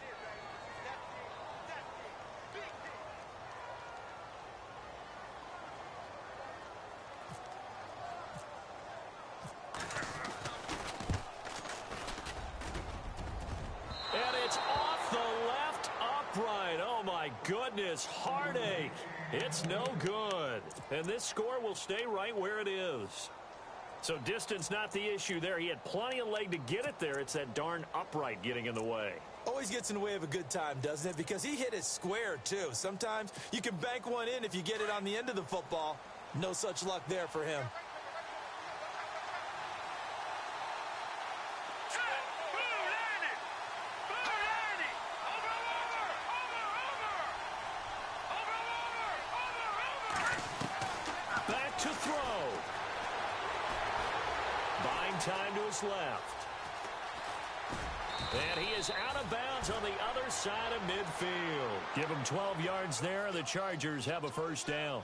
And it's off the left upright. Oh, my goodness. Heartache. It's no good. And this score will stay right where it is. So distance not the issue there. He had plenty of leg to get it there. It's that darn upright getting in the way. Always gets in the way of a good time, doesn't it? Because he hit it square, too. Sometimes you can bank one in if you get it on the end of the football. No such luck there for him. Back to throw. Buying time to his left. And he is out of bounds on the other side of midfield. Give him 12 yards there. The Chargers have a first down.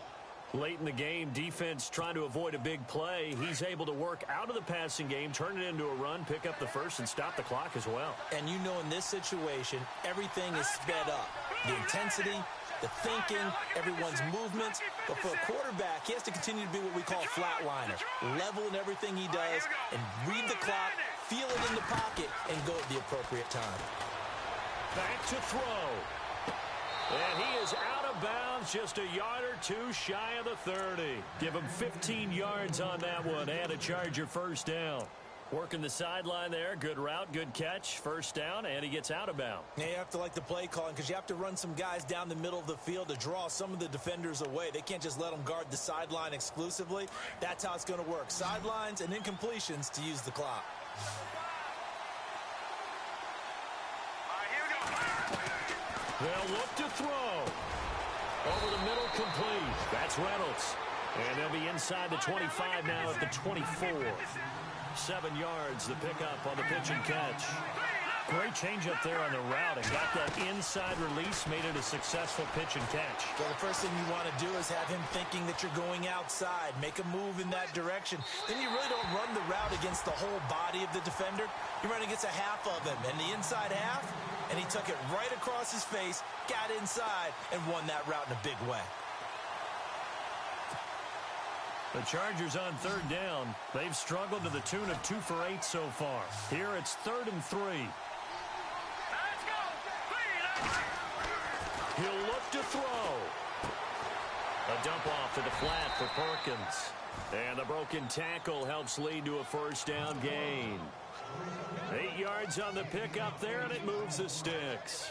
Late in the game, defense trying to avoid a big play. He's able to work out of the passing game, turn it into a run, pick up the first, and stop the clock as well. And you know in this situation, everything is sped up. The intensity, the thinking, everyone's movements. But for a quarterback, he has to continue to be what we call a flatliner. Level in everything he does and read the clock, feel it in the pocket, and go at the appropriate time. Back to throw. And he is out of bounds, just a yard or two shy of the 30. Give him 15 yards on that one and a Charger first down. Working the sideline there. Good route, good catch. First down, and he gets out of bounds. Now you have to like the play calling because you have to run some guys down the middle of the field to draw some of the defenders away. They can't just let them guard the sideline exclusively. That's how it's going to work. Sidelines and incompletions to use the clock. They'll look to throw. Over the middle, complete. That's Reynolds. And they'll be inside the 25 now at the 24. 7 yards, the pickup on the pitch and catch. Great change up there on the route and got that inside release, made it a successful pitch and catch. Well, the first thing you want to do is have him thinking that you're going outside, make a move in that direction. Then you really don't run the route against the whole body of the defender. You run against a half of him, and the inside half, and he took it right across his face, got inside, and won that route in a big way. The Chargers on third down. They've struggled to the tune of 2 for 8 so far. Here it's 3rd and 3. He'll look to throw. A dump off to the flat for Perkins. And the broken tackle helps lead to a first down gain. 8 yards on the pickup there, and it moves the sticks.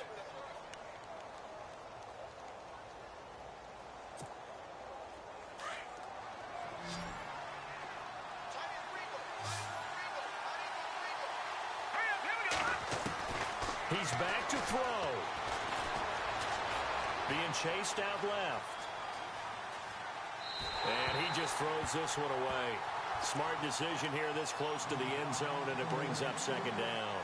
He's back to throw. Being chased out left. And he just throws this one away. Smart decision here this close to the end zone, and it brings up second down.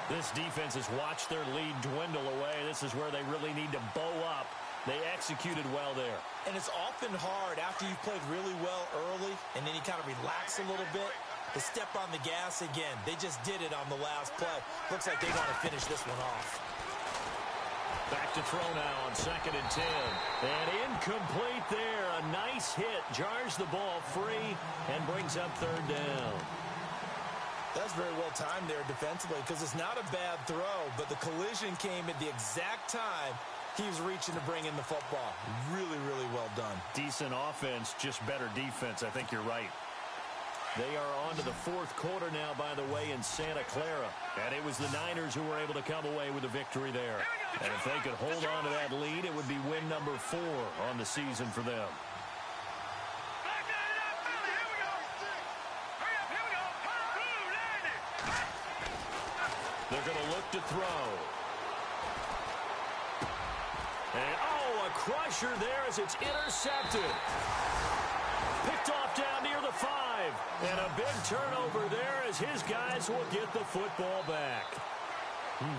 This defense has watched their lead dwindle away. This is where they really need to bow up. They executed well there. And it's often hard after you've played really well early and then you kind of relax a little bit to step on the gas again. They just did it on the last play. Looks like they want to finish this one off. Back to throw now on 2nd and 10. And incomplete there. A nice hit. Jars the ball free and brings up 3rd down. That's very well timed there defensively because it's not a bad throw, but the collision came at the exact time he was reaching to bring in the football. Really, really well done. Decent offense, just better defense. I think you're right. They are on to the 4th quarter now, by the way, in Santa Clara. And it was the Niners who were able to come away with a victory there. And if they could hold on to that lead, it would be win number 4 on the season for them. They're going to look to throw. And, oh, a crusher there as it's intercepted. Picked off down near the 5. And a big turnover there as his guys will get the football back.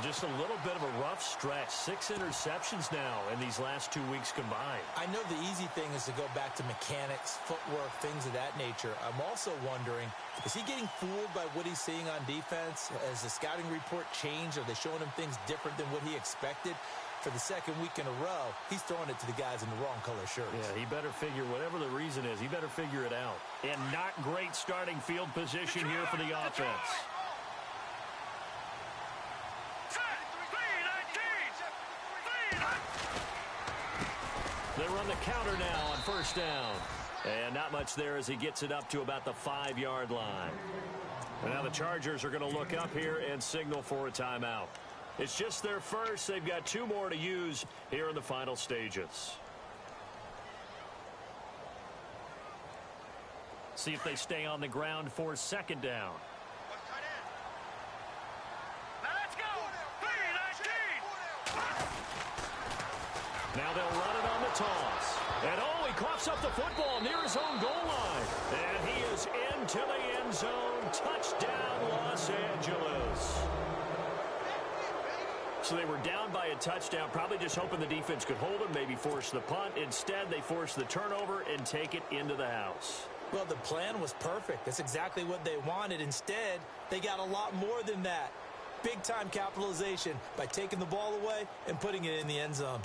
Just a little bit of a rough stretch. 6 interceptions now in these last 2 weeks combined. I know the easy thing is to go back to mechanics, footwork, things of that nature. I'm also wondering, is he getting fooled by what he's seeing on defense? Has the scouting report changed? Are they showing him things different than what he expected? For the 2nd week in a row, he's throwing it to the guys in the wrong color shirts. Yeah, he better figure, whatever the reason is, he better figure it out. And not great starting field position here for the offense. They run the counter now on 1st down. And not much there as he gets it up to about the 5-yard line. And now the Chargers are going to look up here and signal for a timeout. It's just their first. They've got 2 more to use here in the final stages. See if they stay on the ground for 2nd down. Let's go. 3-19. Now they'll run it on the toss. And oh, he coughs up the football near his own goal line. And he is into the end zone. Touchdown, Los Angeles. So they were down by a touchdown, probably just hoping the defense could hold them, maybe force the punt. Instead, they force the turnover and take it into the house. Well, the plan was perfect. That's exactly what they wanted. Instead, they got a lot more than that. Big-time capitalization by taking the ball away and putting it in the end zone.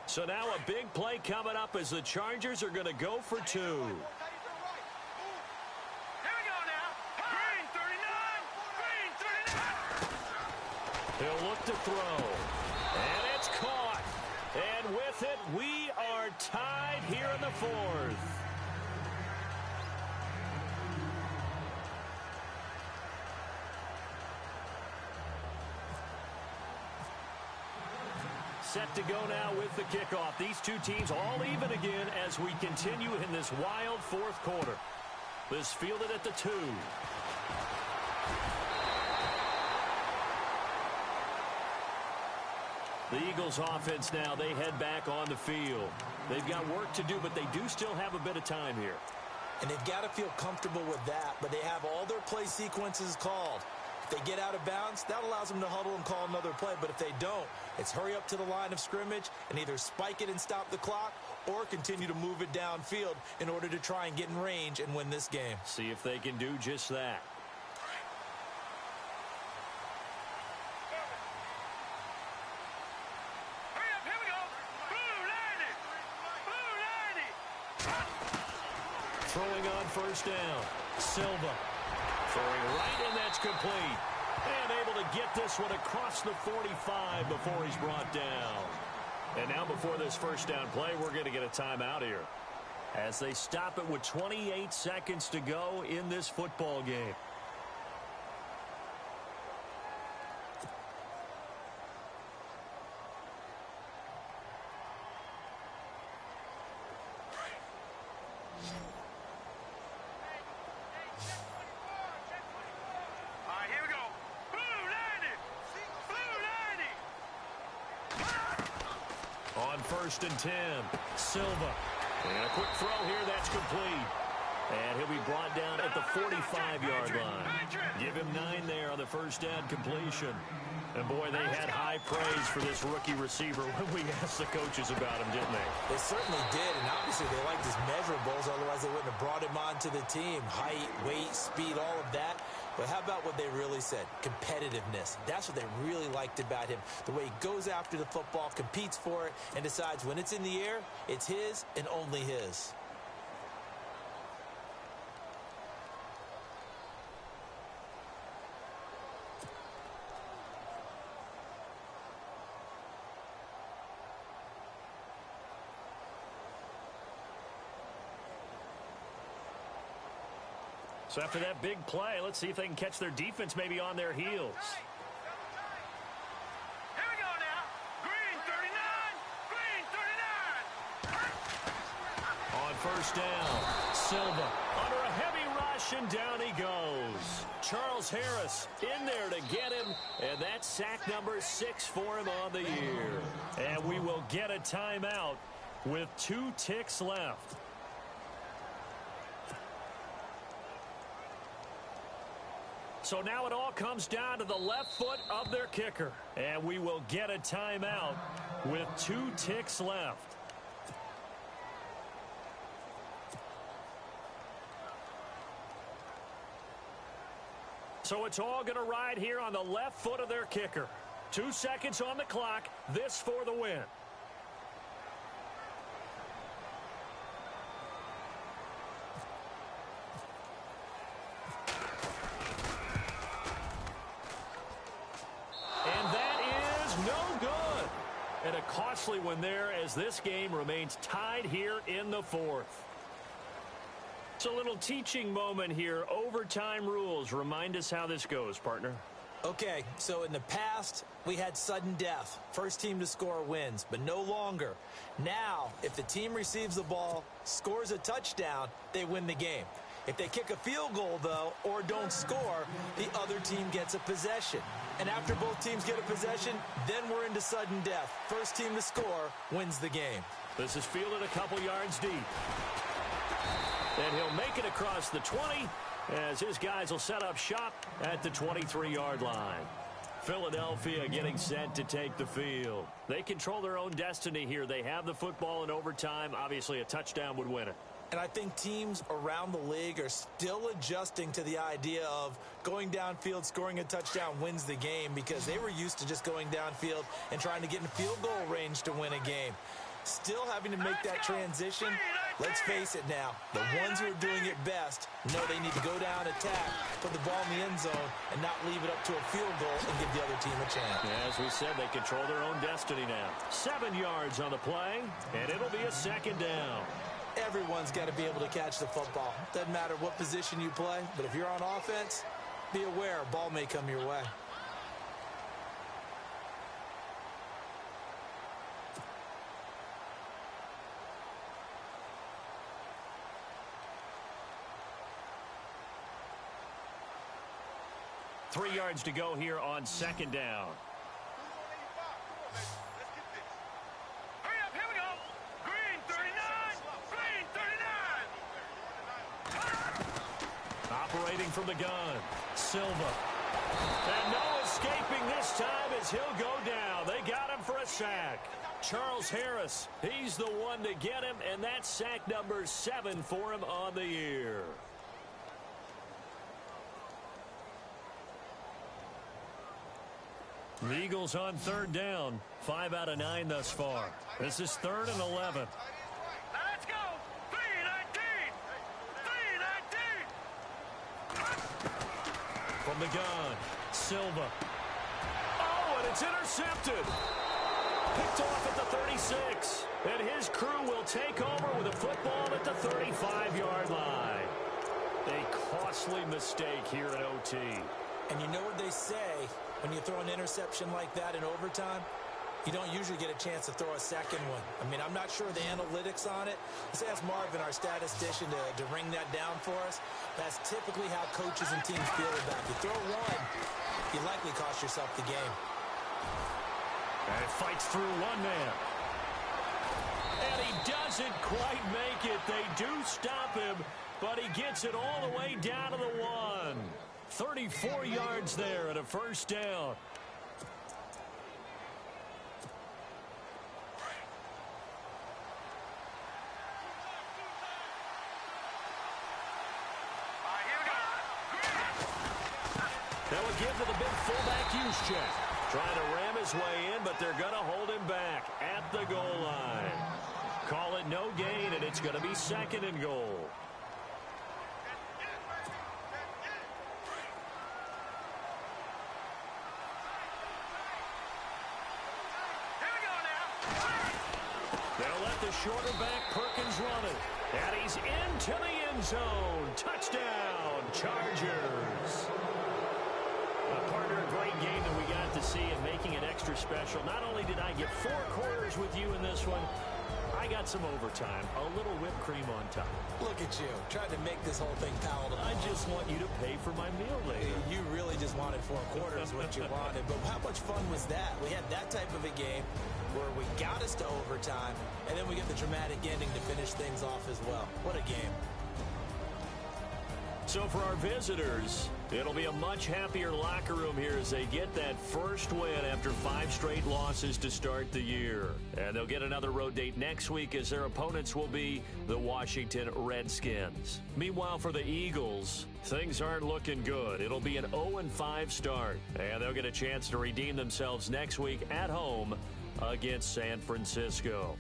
So now a big play coming up as the Chargers are going to go for 2. He'll look to throw. And it's caught. And with it, we are tied here in the 4th. Set to go now with the kickoff. These 2 teams all even again as we continue in this wild 4th quarter. This fielded at the 2. The Eagles offense now, they head back on the field. They've got work to do, but they do still have a bit of time here. And they've got to feel comfortable with that, but they have all their play sequences called. If they get out of bounds, that allows them to huddle and call another play, but if they don't, it's hurry up to the line of scrimmage and either spike it and stop the clock or continue to move it downfield in order to try and get in range and win this game. See if they can do just that. Throwing on 1st down. Silva. Throwing right, and that's complete. And able to get this one across the 45 before he's brought down. And now before this 1st down play, we're going to get a timeout here. As they stop it with 28 seconds to go in this football game. first and 10. Silva. And a quick throw here. That's complete. And he'll be brought down at the 45-yard line. Give him 9 there on the first down completion. And, boy, they had high praise for this rookie receiver when we asked the coaches about him, didn't they? They certainly did, and obviously they liked his measurables. Otherwise, they wouldn't have brought him onto the team. Height, weight, speed, all of that. But how about what they really said? Competitiveness. That's what they really liked about him. The way he goes after the football, competes for it, and decides when it's in the air, it's his and only his. So after that big play, let's see if they can catch their defense maybe on their heels. Here we go now. Green 39. Green 39. On first down, Silva under a heavy rush, and down he goes. Charles Harris in there to get him, and that's sack number 6 for him on the year. And we will get a timeout with 2 ticks left. So now it all comes down to the left foot of their kicker. And we will get a timeout with 2 ticks left. So it's all going to ride here on the left foot of their kicker. 2 seconds on the clock. This for the win. And a costly one there as this game remains tied here in the 4th. It's a little teaching moment here. Overtime rules. Remind us how this goes, partner. Okay, so in the past, we had sudden death. First team to score wins, but no longer. Now, if the team receives the ball, scores a touchdown, they win the game. If they kick a field goal, though, or don't score, the other team gets a possession. And after both teams get a possession, then we're into sudden death. First team to score wins the game. This is fielded a couple yards deep. And he'll make it across the 20 as his guys will set up shop at the 23-yard line. Philadelphia getting set to take the field. They control their own destiny here. They have the football in overtime. Obviously, a touchdown would win it. And I think teams around the league are still adjusting to the idea of going downfield, scoring a touchdown wins the game, because they were used to just going downfield and trying to get in field goal range to win a game. Still having to make that transition. Let's face it now, the ones who are doing it best know they need to go down, attack, put the ball in the end zone, and not leave it up to a field goal and give the other team a chance. Yeah, as we said, they control their own destiny now. 7 yards on the play, and it'll be a second down. Everyone's got to be able to catch the football. Doesn't matter what position you play, but if you're on offense, be aware a ball may come your way. Three yards to go here on second down. Operating from the gun, Silva. And no escaping this time as he'll go down. They got him for a sack. Charles Harris, he's the one to get him, and that's sack number 7 for him on the year. The Eagles on third down. 5 out of 9 thus far. This is 3rd and 11. Let's go. 319. 319. From the gun, Silva. Oh, and it's intercepted. Picked off at the 36. And his crew will take over with a football at the 35-yard line. A costly mistake here at OT. And you know what they say, when you throw an interception like that in overtime, you don't usually get a chance to throw a second one. I mean, I'm not sure the analytics on it. Let's ask Marvin, our statistician, to ring that down for us. That's typically how coaches and teams feel about it. You throw one, you likely cost yourself the game. And it fights through one man. And he doesn't quite make it. They do stop him, but he gets it all the way down to the 1. 34 yards there and a first down. That would give to the big fullback Juszczyk. Trying to ram his way in, but they're going to hold him back at the goal line. Call it no gain, and it's going to be 2nd and goal. They'll let the shorter back Perkins run it. And he's into the end zone. Touchdown, Chargers. Partner, a great game that we got to see and making it extra special. Not only did I get 4 quarters with you in this one, I got some overtime, a little whipped cream on top. Look at you, trying to make this whole thing palatable. I just want you to pay for my meal later. You really just wanted 4 quarters, what you wanted. But how much fun was that? We had that type of a game where we got us to overtime, and then we get the dramatic ending to finish things off as well. What a game. So for our visitors, it'll be a much happier locker room here as they get that first win after 5 straight losses to start the year. And they'll get another road date next week as their opponents will be the Washington Redskins. Meanwhile, for the Eagles, things aren't looking good. It'll be an 0-5 start, and they'll get a chance to redeem themselves next week at home against San Francisco.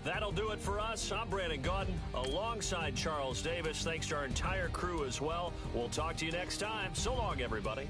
That'll do it for us. I'm Brandon Gaudin alongside Charles Davis. Thanks to our entire crew as well. We'll talk to you next time. So long, everybody.